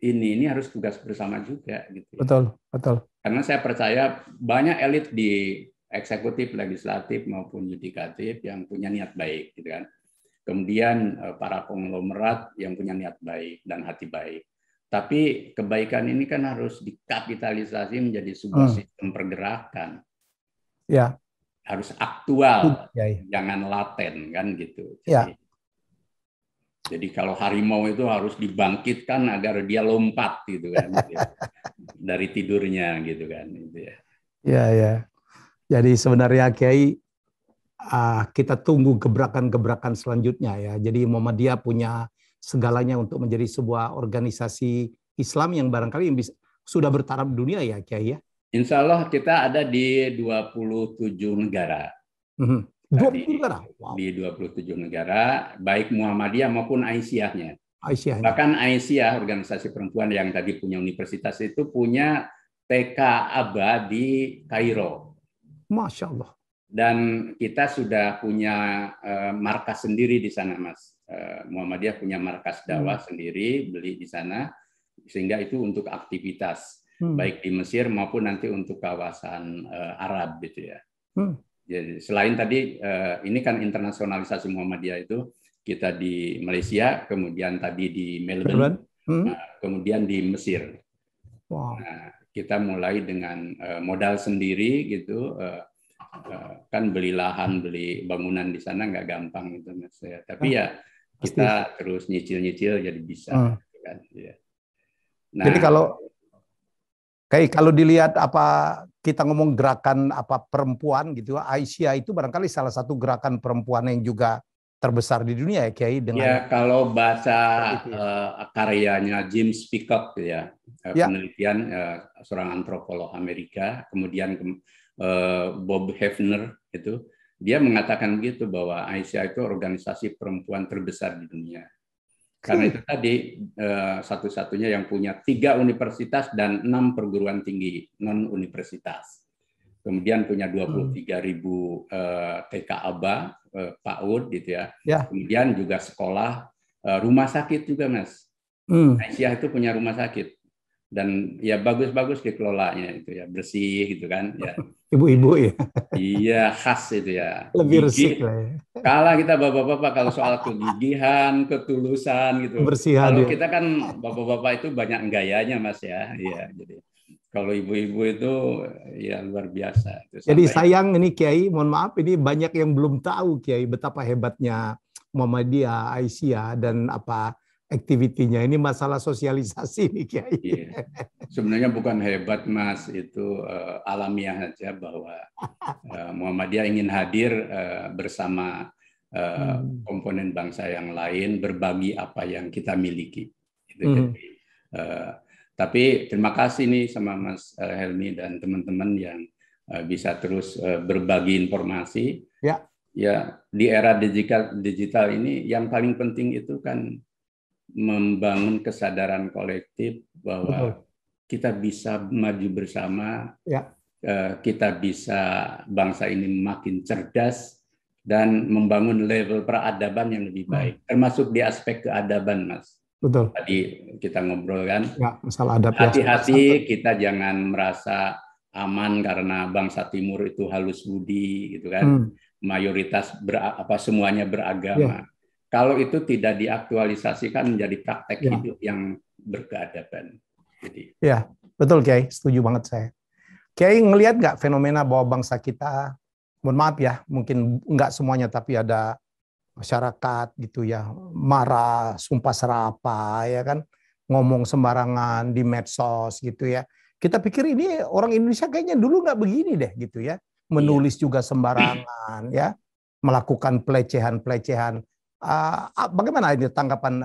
ini harus tugas bersama juga gitu ya. Betul. Karena saya percaya banyak elit di eksekutif, legislatif maupun yudikatif yang punya niat baik gitu kan. Kemudian para konglomerat yang punya niat baik dan hati baik. Tapi kebaikan ini kan harus dikapitalisasi menjadi sebuah sistem pergerakan. Harus aktual, jangan laten kan gitu. Jadi kalau harimau itu harus dibangkitkan agar dia lompat gitu kan, dari tidurnya gitu kan. Ya. Jadi sebenarnya Kiai, kita tunggu gebrakan-gebrakan selanjutnya ya. Jadi Muhammadiyah punya segalanya untuk menjadi sebuah organisasi Islam yang barangkali sudah bertaraf dunia ya Kiai ya. Insya Allah kita ada di 27 negara. 27 negara? Wow. Di 27 negara, baik Muhammadiyah maupun Aisyahnya. Bahkan Aisyah, organisasi perempuan yang tadi punya universitas itu punya TK Aba di Kairo. Masya Allah. Dan kita sudah punya markas sendiri di sana, Mas. Muhammadiyah punya markas dakwah sendiri, beli di sana, sehingga itu untuk aktivitas baik di Mesir maupun nanti untuk kawasan Arab gitu ya. Jadi selain tadi ini kan internasionalisasi Muhammadiyah itu kita di Malaysia, kemudian tadi di Melbourne, kemudian di Mesir. Nah, kita mulai dengan modal sendiri gitu. Kan beli lahan, beli bangunan di sana nggak gampang itu Mas ya. Tapi ya kita terus nyicil-nyicil jadi bisa. Kan, ya. Nah, jadi kalau dilihat apa kita ngomong gerakan apa perempuan gitu, Aisyah itu barangkali salah satu gerakan perempuan yang juga terbesar di dunia ya Kiai dengan ya kalau baca karyanya James Peacock ya, penelitian seorang antropolog Amerika, kemudian Bob Hefner itu dia mengatakan begitu bahwa Aisyah itu organisasi perempuan terbesar di dunia. Karena itu tadi satu-satunya yang punya 3 universitas dan 6 perguruan tinggi non-universitas. Kemudian punya 23.000 TK ABA, PAUD gitu ya. Kemudian juga sekolah, rumah sakit juga Mas. Aisyah itu punya rumah sakit. Dan ya bagus-bagus dikelolanya itu ya, bersih gitu kan ya. Ibu-ibu ya. Iya, khas itu ya. Lebih resik lah ya. Kalah kita bapak-bapak kalau soal kegigihan, ketulusan gitu. Kebersihan Kalau ya. kita kan bapak-bapak itu banyak gayanya Mas ya. Iya, jadi kalau ibu-ibu itu ya luar biasa. Jadi sayang ini Kiai, mohon maaf ini banyak yang belum tahu Kiai betapa hebatnya Muhammadiyah, Aisyah dan apa aktivitinya. Ini masalah sosialisasi nih Kiai. Iya. Sebenarnya bukan hebat Mas, itu alamiah saja bahwa Muhammadiyah ingin hadir bersama komponen bangsa yang lain, berbagi apa yang kita miliki. Jadi, tapi terima kasih nih sama Mas Helmi dan teman-teman yang bisa terus berbagi informasi. Ya, di era digital ini yang paling penting itu kan membangun kesadaran kolektif bahwa kita bisa maju bersama, kita bisa bangsa ini makin cerdas dan membangun level peradaban yang lebih baik, termasuk di aspek keadaban, Mas. Betul. Tadi kita ngobrol kan, masalah adab. Hati-hati kita jangan merasa aman karena bangsa Timur itu halus budi, gitu kan. Mayoritas semuanya beragama. Kalau itu tidak diaktualisasikan menjadi praktek hidup yang berkeadaban. Jadi. Ya, betul Kiai, setuju banget saya. Kiai ngelihat nggak fenomena bahwa bangsa kita, mohon maaf ya, mungkin nggak semuanya, tapi ada masyarakat gitu ya, marah, sumpah serapah, ya kan, ngomong sembarangan di medsos gitu ya. Kita pikir ini orang Indonesia kayaknya dulu nggak begini deh gitu ya, menulis juga sembarangan ya, melakukan pelecehan-pelecehan. Bagaimana ini tanggapan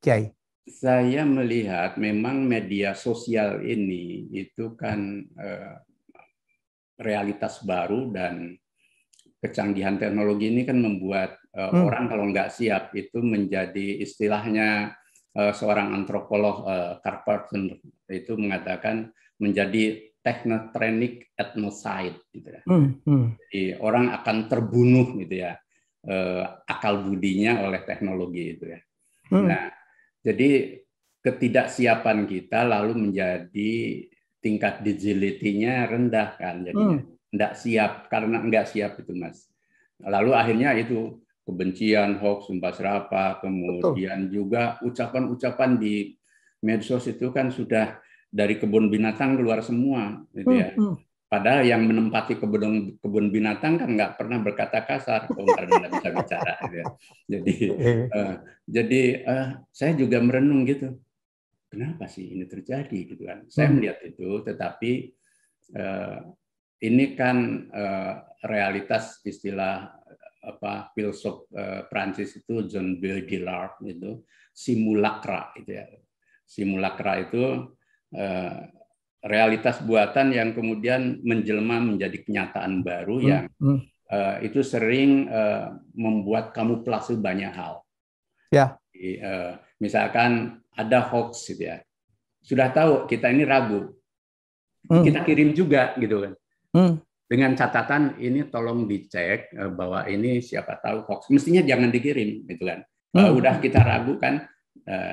Kiai? Saya melihat memang media sosial ini itu kan realitas baru dan kecanggihan teknologi ini kan membuat orang kalau nggak siap itu menjadi istilahnya seorang antropolog Karl Popper itu mengatakan menjadi technotrenic ethnocide gitu ya. Jadi orang akan terbunuh gitu ya akal budinya oleh teknologi itu ya. Nah, jadi ketidaksiapan kita lalu menjadi tingkat digility-nya rendah kan jadinya. Nggak siap, karena nggak siap itu Mas. Lalu akhirnya itu kebencian, hoax, sumpah serapah, kemudian juga ucapan-ucapan di medsos itu kan sudah dari kebun binatang keluar semua gitu ya. Padahal yang menempati kebun binatang kan nggak pernah berkata kasar, karena nggak bisa bicara. Gitu ya. Jadi saya juga merenung gitu, kenapa sih ini terjadi gitu kan? Saya melihat itu, tetapi ini kan realitas istilah filsuf Prancis itu John Baudrillard itu simulacra itu ya. Simulacra itu realitas buatan yang kemudian menjelma menjadi kenyataan baru yang itu sering membuat kamuflase banyak hal. Ya. Jadi, misalkan ada hoax gitu ya, sudah tahu kita ini ragu, kita kirim juga gitu kan, dengan catatan ini tolong dicek bahwa ini siapa tahu hoax, mestinya jangan dikirim gitu kan. Udah kita ragu kan,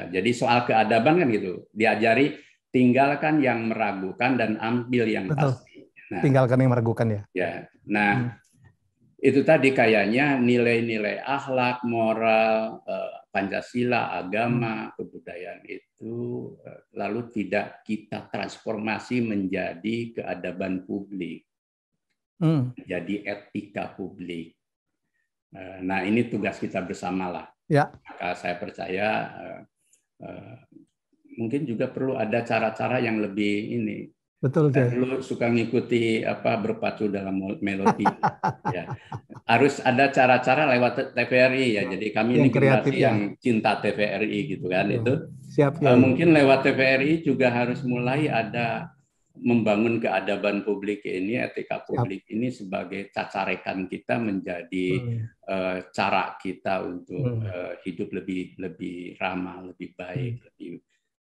jadi soal keadaban kan gitu, diajari tinggalkan yang meragukan dan ambil yang pasti. Nah, tinggalkan yang meragukan ya. Ya, nah itu tadi kayaknya nilai-nilai akhlak, moral, Pancasila, agama, kebudayaan itu lalu tidak kita transformasi menjadi keadaban publik, menjadi etika publik. Nah, ini tugas kita bersama lah. Ya. Maka saya percaya mungkin juga perlu ada cara-cara yang lebih ini. Betul, saya dulu suka ngikuti berpacu dalam melodi. Ya. Harus ada cara-cara lewat TVRI ya. Jadi kami ini generasi yang cinta TVRI gitu kan. Ya. Itu siap, ya. Mungkin lewat TVRI juga harus mulai ada membangun keadaban publik ini, etika publik ini sebagai cacarekan kita menjadi cara kita untuk hidup lebih ramah, lebih baik, lebih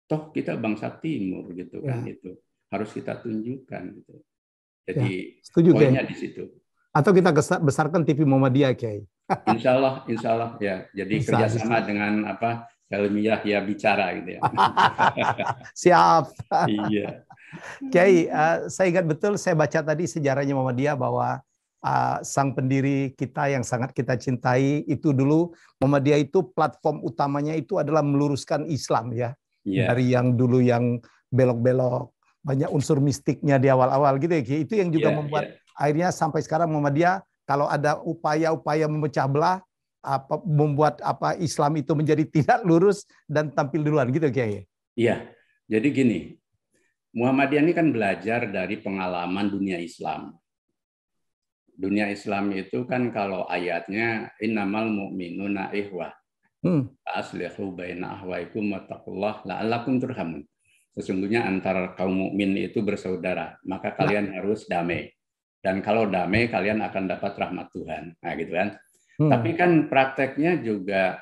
toh kita bangsa Timur gitu kan, itu harus kita tunjukkan gitu. Jadi poinnya di situ. Atau kita besarkan TV Muhammadiyah, Kiai. Insya Allah ya. Jadi kerjasama dengan Helmi Yahya bicara gitu ya. Siap. Iya. Kiai, saya ingat betul saya baca tadi sejarahnya Muhammadiyah bahwa sang pendiri kita yang sangat kita cintai itu dulu Muhammadiyah itu platform utamanya itu adalah meluruskan Islam ya. Dari yang dulu yang belok-belok, banyak unsur mistiknya di awal-awal gitu ya Kiai. Itu yang juga membuat akhirnya sampai sekarang Muhammadiyah kalau ada upaya-upaya memecah belah membuat Islam itu menjadi tidak lurus dan tampil duluan gitu Kiai. Iya. Jadi gini, Muhammadiyah ini kan belajar dari pengalaman dunia Islam. Dunia Islam itu kan kalau ayatnya innamal mu'minuna ikhwah. Aslihu baina ahwaikum wattaqullah la'allakum turhamun. Sesungguhnya antara kaum mukmin itu bersaudara, maka kalian harus damai. Dan kalau damai kalian akan dapat rahmat Tuhan. Nah, gitu kan. Tapi kan prakteknya juga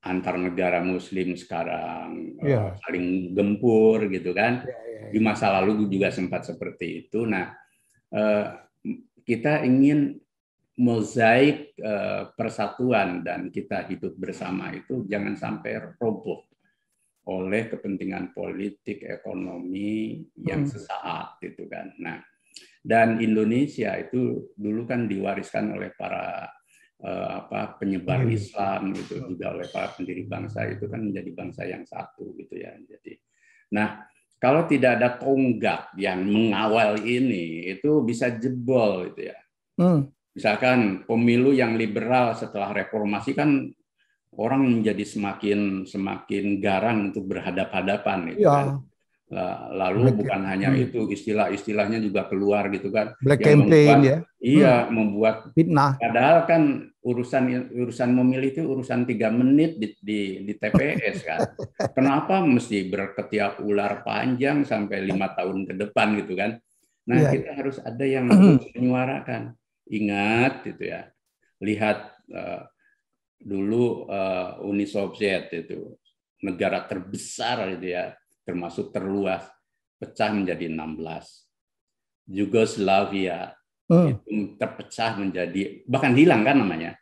antar negara Muslim sekarang saling gempur gitu kan. Di masa lalu juga sempat seperti itu. Nah, kita ingin mozaik persatuan dan kita hidup bersama itu jangan sampai roboh oleh kepentingan politik, ekonomi yang sesaat gitu kan. Nah, dan Indonesia itu dulu kan diwariskan oleh para penyebar Islam gitu, juga oleh para pendiri bangsa itu kan menjadi bangsa yang satu gitu ya. Jadi, nah kalau tidak ada tonggak yang mengawal ini itu bisa jebol gitu ya. Misalkan pemilu yang liberal setelah reformasi kan orang menjadi semakin garang untuk berhadap-hadapan gitu kan. Lalu bukan hanya itu, istilah-istilahnya juga keluar gitu kan. Black campaign ya. Iya, membuat fitnah. Padahal kan urusan memilih itu urusan 3 menit di TPS kan. Kenapa mesti berketiak ular panjang sampai 5 tahun ke depan gitu kan. Nah, kita harus ada yang menyuarakan. Ingat itu ya. Lihat dulu Uni Soviet itu negara terbesar itu ya, termasuk terluas, pecah menjadi 16. Yugoslavia itu terpecah menjadi, bahkan hilang kan namanya,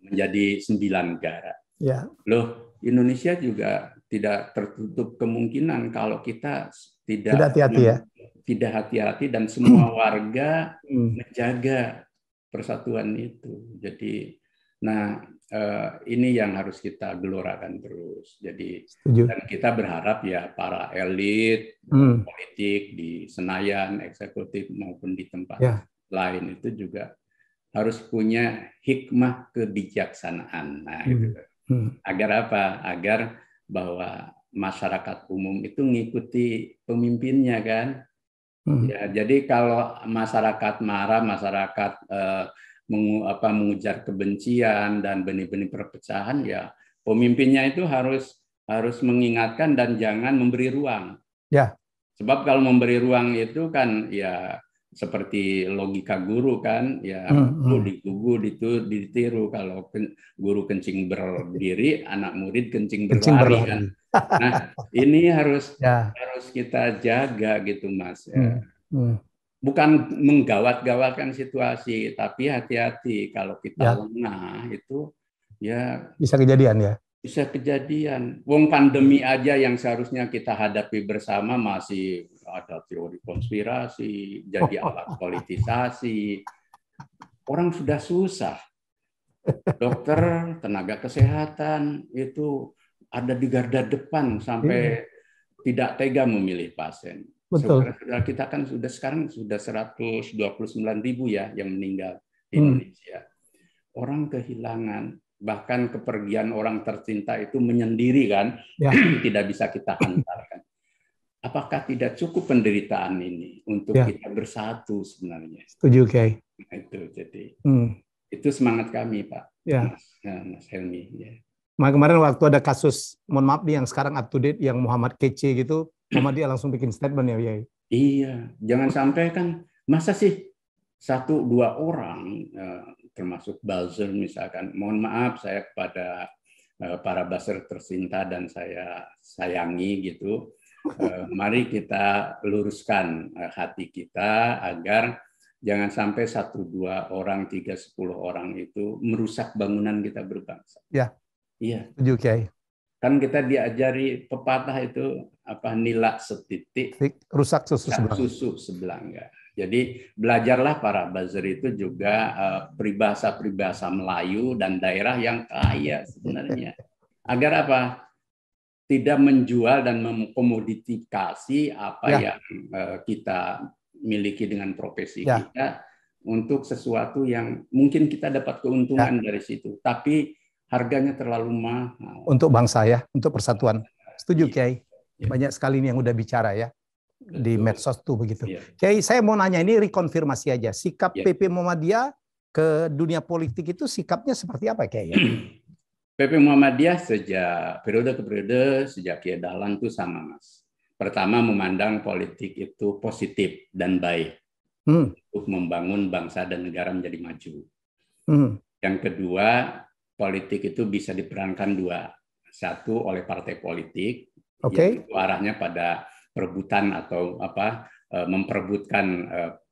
menjadi 9 negara. Loh, Indonesia juga tidak tertutup kemungkinan kalau kita tidak hati-hati dan semua warga menjaga persatuan itu. Jadi, nah ini yang harus kita gelorakan terus. Jadi dan kita berharap ya para elit politik di Senayan, eksekutif maupun di tempat lain itu juga harus punya hikmah kebijaksanaan. Nah, itu. Agar apa? Agar bahwa masyarakat umum itu mengikuti pemimpinnya kan. Ya, jadi kalau masyarakat marah, masyarakat mengujar kebencian dan benih-benih perpecahan, ya pemimpinnya itu harus mengingatkan dan jangan memberi ruang. Sebab kalau memberi ruang itu kan ya seperti logika guru kan, ya guru digugu ditiru. Kalau guru kencing berdiri, anak murid kencing berlari kan. Nah, ini harus kita jaga gitu Mas. Bukan menggawat-gawatkan situasi, tapi hati-hati kalau kita lengah itu ya bisa kejadian ya. Bisa kejadian. Wong pandemi aja yang seharusnya kita hadapi bersama masih ada teori konspirasi, jadi alat politisasi. Orang sudah susah. Dokter, tenaga kesehatan itu ada di garda depan sampai tidak tega memilih pasien. Betul. Saudara-saudara kita kan sekarang sudah 129.000 ya yang meninggal di Indonesia. Orang kehilangan, bahkan kepergian orang tercinta itu menyendiri kan, tidak bisa kita hantarkan. Apakah tidak cukup penderitaan ini untuk kita bersatu sebenarnya? Setuju, Kiai. Nah, itu jadi itu semangat kami, Pak. Mas Helmi. Ya. Kemarin waktu ada kasus, mohon maaf nih yang sekarang up to date, yang Muhammad Kece gitu, Muhammadiyah langsung bikin statement ya, Kiai. Iya, jangan sampai kan, masa sih 1-2 orang, termasuk buzzer misalkan, mohon maaf saya kepada para buzzer tercinta dan saya sayangi gitu, mari kita luruskan hati kita agar jangan sampai 1-2 orang, 3-10 orang itu merusak bangunan kita berbangsa. Ya. Iya. Setuju, Kiai. Kan kita diajari pepatah itu apa, nilai setitik rusak susu sebelang. Susu sebelanga. Jadi belajarlah para buzzer itu juga peribahasa-peribahasa Melayu dan daerah yang kaya sebenarnya. Agar apa? Tidak menjual dan mengkomodifikasi apa yang kita miliki dengan profesi kita untuk sesuatu yang mungkin kita dapat keuntungan dari situ, tapi harganya terlalu mahal. Untuk bangsa ya, untuk persatuan. Setuju, Kiai. Banyak sekali yang udah bicara ya. Di medsos tuh begitu. Kiai, saya mau nanya ini rekonfirmasi aja. Sikap PP Muhammadiyah ke dunia politik itu sikapnya seperti apa, Kiai? PP Muhammadiyah sejak periode ke periode, sejak Kiai Dahlan itu sama, Mas. Pertama, memandang politik itu positif dan baik untuk membangun bangsa dan negara menjadi maju. Yang kedua, politik itu bisa diperankan 2. Satu, oleh partai politik, yang itu arahnya pada perebutan atau memperebutkan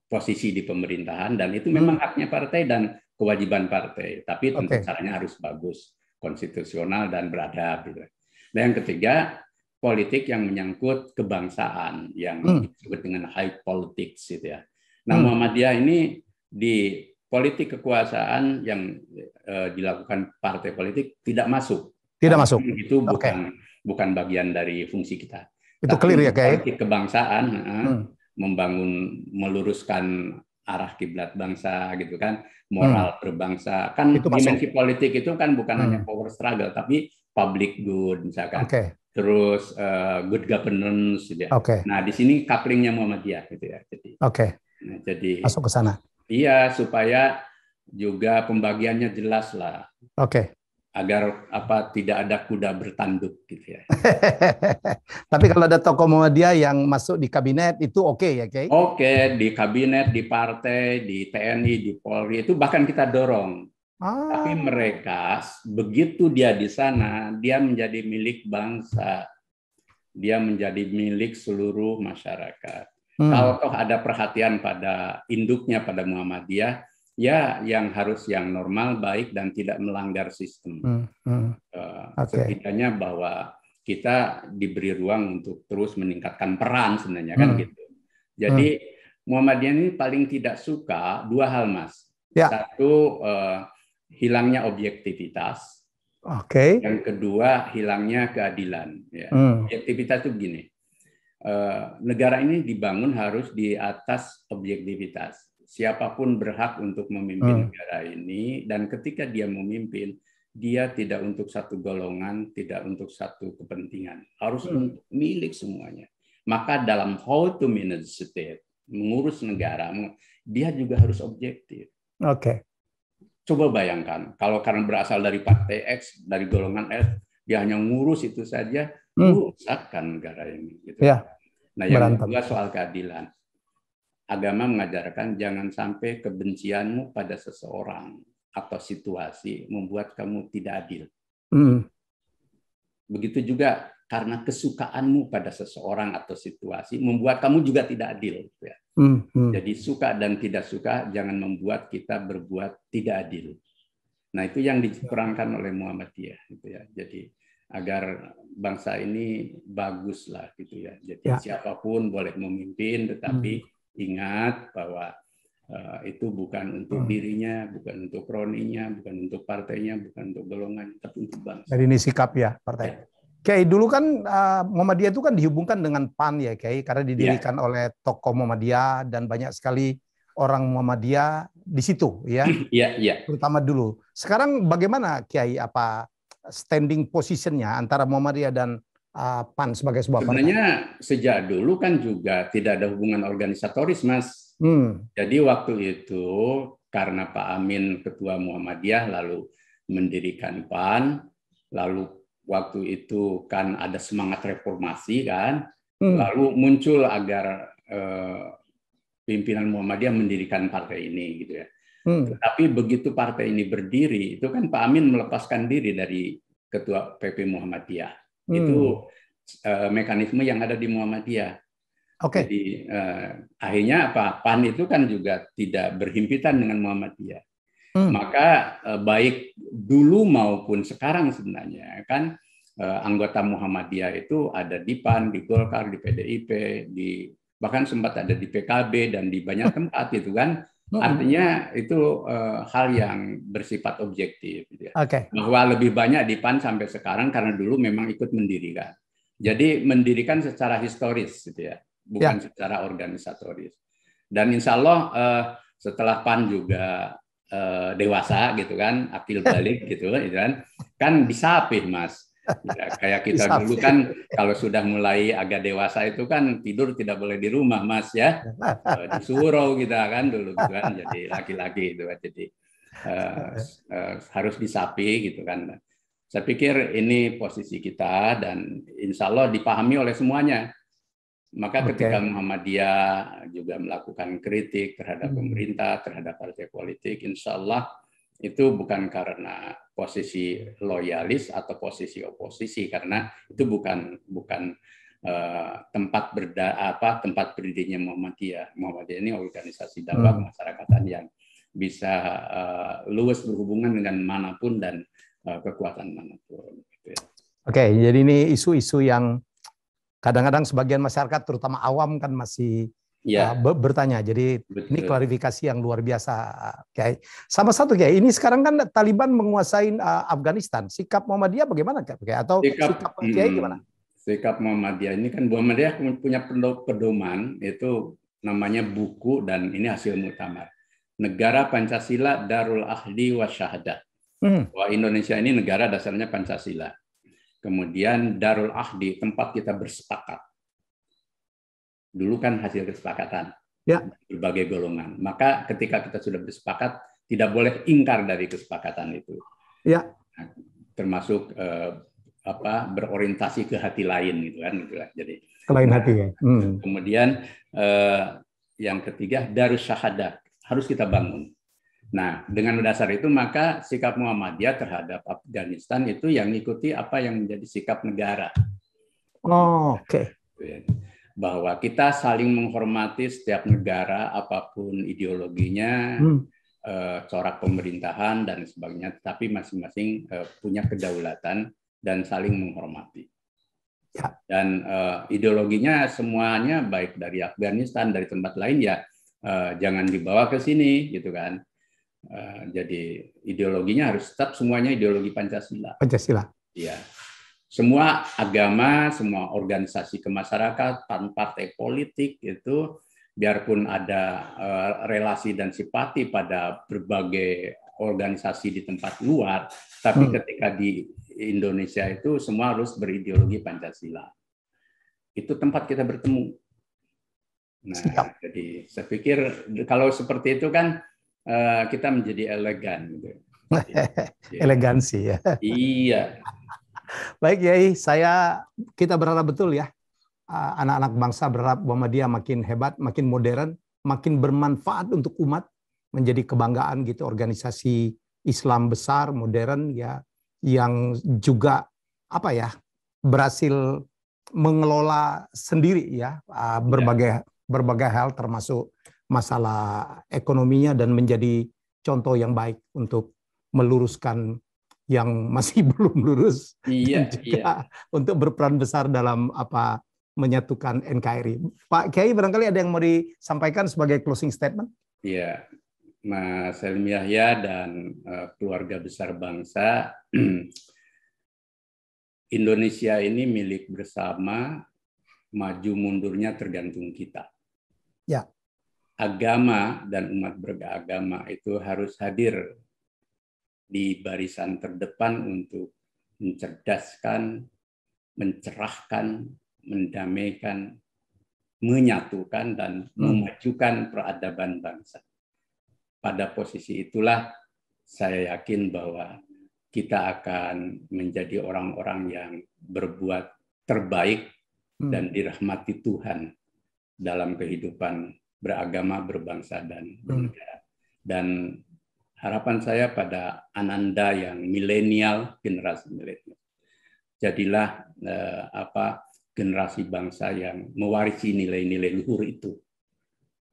posisi di pemerintahan, dan itu memang haknya partai dan kewajiban partai. Tapi tentu caranya harus bagus, konstitusional dan beradab. Gitu. Dan yang ketiga, politik yang menyangkut kebangsaan, yang disebut dengan high politics, gitu ya. Nah, Muhammadiyah ini di politik kekuasaan yang dilakukan partai politik tidak masuk. Tidak masuk. Itu bukan bagian dari fungsi kita. Itu clear ya, Kiai? Politik kebangsaan, membangun, meluruskan arah kiblat bangsa, gitu kan, moral berbangsa. Kan dimensi politik itu kan bukan hanya power struggle, tapi public good, misalkan. Terus good governance, gitu ya. Nah, di sini couplingnya Muhammadiyah, gitu ya. Jadi, nah, jadi masuk ke sana. Iya, supaya juga pembagiannya jelas lah. Agar tidak ada kuda bertanduk gitu ya. Tapi kalau ada tokoh Muhammadiyah yang masuk di kabinet itu ya, Kiai? Di kabinet, di partai, di TNI, di Polri itu bahkan kita dorong. Tapi mereka begitu dia di sana, dia menjadi milik bangsa. Dia menjadi milik seluruh masyarakat. Kalau toh ada perhatian pada induknya, pada Muhammadiyah, ya yang harus yang normal, baik, dan tidak melanggar sistem. Setidaknya bahwa kita diberi ruang untuk terus meningkatkan peran sebenarnya, kan gitu. Jadi Muhammadiyah ini paling tidak suka 2 hal, Mas. Satu, hilangnya objektivitas. Yang kedua, hilangnya keadilan. Ya. Objektivitas itu begini. Negara ini dibangun harus di atas objektivitas. Siapapun berhak untuk memimpin negara ini, dan ketika dia memimpin, dia tidak untuk satu golongan, tidak untuk satu kepentingan, harus untuk milik semuanya. Maka dalam how to manage state, mengurus negara, dia juga harus objektif. Coba bayangkan, kalau karena berasal dari partai X, dari golongan X, dia hanya ngurus itu saja, rusakkan negara ini. Gitu. Nah, yang kedua soal keadilan. Agama mengajarkan jangan sampai kebencianmu pada seseorang atau situasi membuat kamu tidak adil. Begitu juga karena kesukaanmu pada seseorang atau situasi membuat kamu juga tidak adil. Jadi suka dan tidak suka jangan membuat kita berbuat tidak adil. Nah, itu yang diperankan oleh Muhammadiyah. Gitu ya. Jadi agar bangsa ini bagus lah, gitu ya. Jadi siapapun boleh memimpin, tetapi ingat bahwa itu bukan untuk dirinya, bukan untuk kroninya, bukan untuk partainya, bukan untuk golongan, tapi untuk bangsa. Jadi ini sikap ya partai. Kiai dulu kan Muhammadiyah itu kan dihubungkan dengan PAN ya Kiai, karena didirikan oleh tokoh Muhammadiyah dan banyak sekali orang Muhammadiyah di situ ya. Iya, iya. Terutama dulu. Sekarang bagaimana Kiai, apa standing positionnya antara Muhammadiyah dan PAN sebagai sebuah partai? Sebenarnya sejak dulu kan juga tidak ada hubungan organisatoris, Mas. Jadi waktu itu karena Pak Amin ketua Muhammadiyah lalu mendirikan PAN, lalu waktu itu kan ada semangat reformasi kan, lalu muncul agar pimpinan Muhammadiyah mendirikan partai ini gitu ya. Tetapi begitu partai ini berdiri, itu kan Pak Amin melepaskan diri dari ketua PP Muhammadiyah. Itu mekanisme yang ada di Muhammadiyah. Jadi akhirnya apa? PAN itu kan juga tidak berhimpitan dengan Muhammadiyah. Maka baik dulu maupun sekarang sebenarnya kan anggota Muhammadiyah itu ada di PAN, di Golkar, di PDIP, bahkan sempat ada di PKB dan di banyak tempat itu kan. Artinya itu hal yang bersifat objektif. Gitu ya. Bahwa lebih banyak di PAN sampai sekarang karena dulu memang ikut mendirikan. Jadi mendirikan secara historis, gitu ya, bukan secara organisatoris. Dan insya Allah setelah PAN juga dewasa, gitu kan, akil balik, gitu kan disapih, Mas. Ya, kayak kita dulu kan kalau sudah mulai agak dewasa itu kan tidur tidak boleh di rumah, Mas ya, di surau kita kan dulu, gitu kan, jadi laki-laki itu kan, jadi harus disapi, gitu kan. Saya pikir ini posisi kita dan insya Allah dipahami oleh semuanya. Maka ketika Muhammadiyah juga melakukan kritik terhadap pemerintah, terhadap partai politik, insya Allah itu bukan karena posisi loyalis atau posisi oposisi, karena itu bukan tempat berdirinya Muhammadiyah. Muhammadiyah ini organisasi dakwah kemasyarakatan yang bisa luwes berhubungan dengan manapun dan kekuatan manapun. Jadi ini isu-isu yang kadang-kadang sebagian masyarakat, terutama awam kan masih bertanya. Jadi ini klarifikasi yang luar biasa, Kiai. Sama satu Kiai, ini sekarang kan Taliban menguasai Afghanistan. Sikap Muhammadiyah bagaimana Kiai? Atau sikap Kiai gimana? Sikap Muhammadiyah ini kan Muhammadiyah punya pedoman, itu namanya buku dan ini hasil muktamar. Negara Pancasila Darul Ahdi wa Syahadah. Bahwa Indonesia ini negara dasarnya Pancasila. Kemudian Darul Ahdi, tempat kita bersepakat. Dulu kan hasil kesepakatan berbagai golongan. Maka ketika kita sudah bersepakat, tidak boleh ingkar dari kesepakatan itu. Nah, termasuk berorientasi ke hati lain, gitu kan. Jadi ke lain hati ya. Kemudian yang ketiga Darus Syahadah, harus kita bangun. Nah, dengan dasar itu maka sikap Muhammadiyah terhadap Afghanistan itu yang mengikuti apa yang menjadi sikap negara. Bahwa kita saling menghormati setiap negara apapun ideologinya, corak pemerintahan dan sebagainya, tapi masing-masing punya kedaulatan dan saling menghormati. Dan ideologinya semuanya baik dari Afghanistan, dari tempat lain ya jangan dibawa ke sini, gitu kan. Jadi ideologinya harus tetap semuanya ideologi Pancasila. Ya. Semua agama, semua organisasi kemasyarakatan, partai politik itu biarpun ada relasi dan simpati pada berbagai organisasi di tempat luar, tapi ketika di Indonesia itu semua harus berideologi Pancasila. Itu tempat kita bertemu. Nah, jadi saya pikir kalau seperti itu kan kita menjadi elegan, gitu. Elegansi ya. Iya. Baik Yai, kita berharap betul ya, anak-anak bangsa berharap Muhammadiyah makin hebat, makin modern, makin bermanfaat untuk umat, menjadi kebanggaan gitu, organisasi Islam besar, modern ya, yang juga berhasil mengelola sendiri ya berbagai hal termasuk masalah ekonominya dan menjadi contoh yang baik untuk meluruskan yang masih belum lurus dan juga untuk berperan besar dalam menyatukan NKRI. Pak Kiai barangkali ada yang mau disampaikan sebagai closing statement? Iya, Mas Helmi Yahya dan keluarga besar bangsa, Indonesia ini milik bersama, maju mundurnya tergantung kita. Ya. Agama dan umat beragama itu harus hadir di barisan terdepan untuk mencerdaskan, mencerahkan, mendamaikan, menyatukan, dan memajukan peradaban bangsa. Pada posisi itulah saya yakin bahwa kita akan menjadi orang-orang yang berbuat terbaik dan dirahmati Tuhan dalam kehidupan beragama, berbangsa, dan bernegara. Dan harapan saya pada Ananda yang milenial, generasi milenial, jadilah generasi bangsa yang mewarisi nilai-nilai luhur itu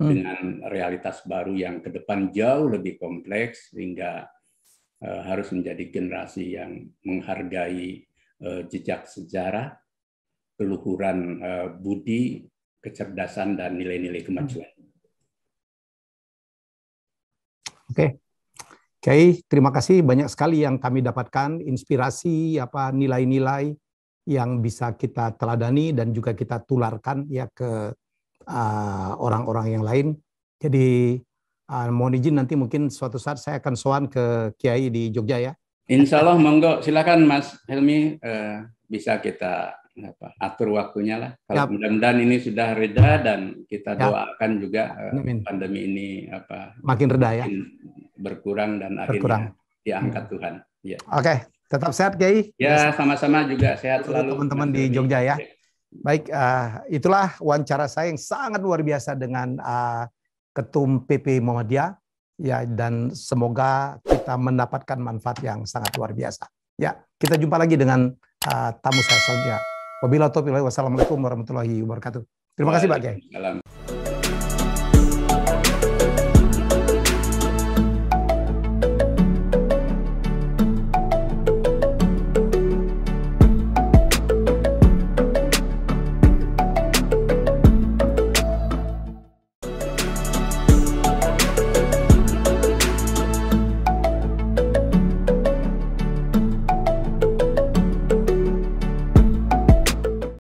dengan realitas baru yang ke depan jauh lebih kompleks, sehingga harus menjadi generasi yang menghargai jejak sejarah, keluhuran budi, kecerdasan, dan nilai-nilai kemajuan. Oke, Kiai, terima kasih, banyak sekali yang kami dapatkan, inspirasi, nilai-nilai yang bisa kita teladani dan juga kita tularkan ya ke orang-orang yang lain. Jadi mohon izin nanti mungkin suatu saat saya akan sowan ke Kiai di Jogja ya. Insya Allah, monggo, silakan Mas Helmi, bisa kita atur waktunya lah. Kalau mudah-mudahan ini sudah reda dan kita doakan juga pandemi ini makin reda ya, berkurang dan akhirnya diangkat Tuhan. Ya. Oke, tetap sehat Kiai. Ya, sama-sama juga sehat selalu teman-teman di Jogja ya. Baik, itulah wawancara saya yang sangat luar biasa dengan Ketum PP Muhammadiyah ya, dan semoga kita mendapatkan manfaat yang sangat luar biasa. Ya, kita jumpa lagi dengan tamu saya selanjutnya. Wabillahi taufiq wal hidayah. Wassalamualaikum warahmatullahi wabarakatuh. Terima kasih Pak Kiai.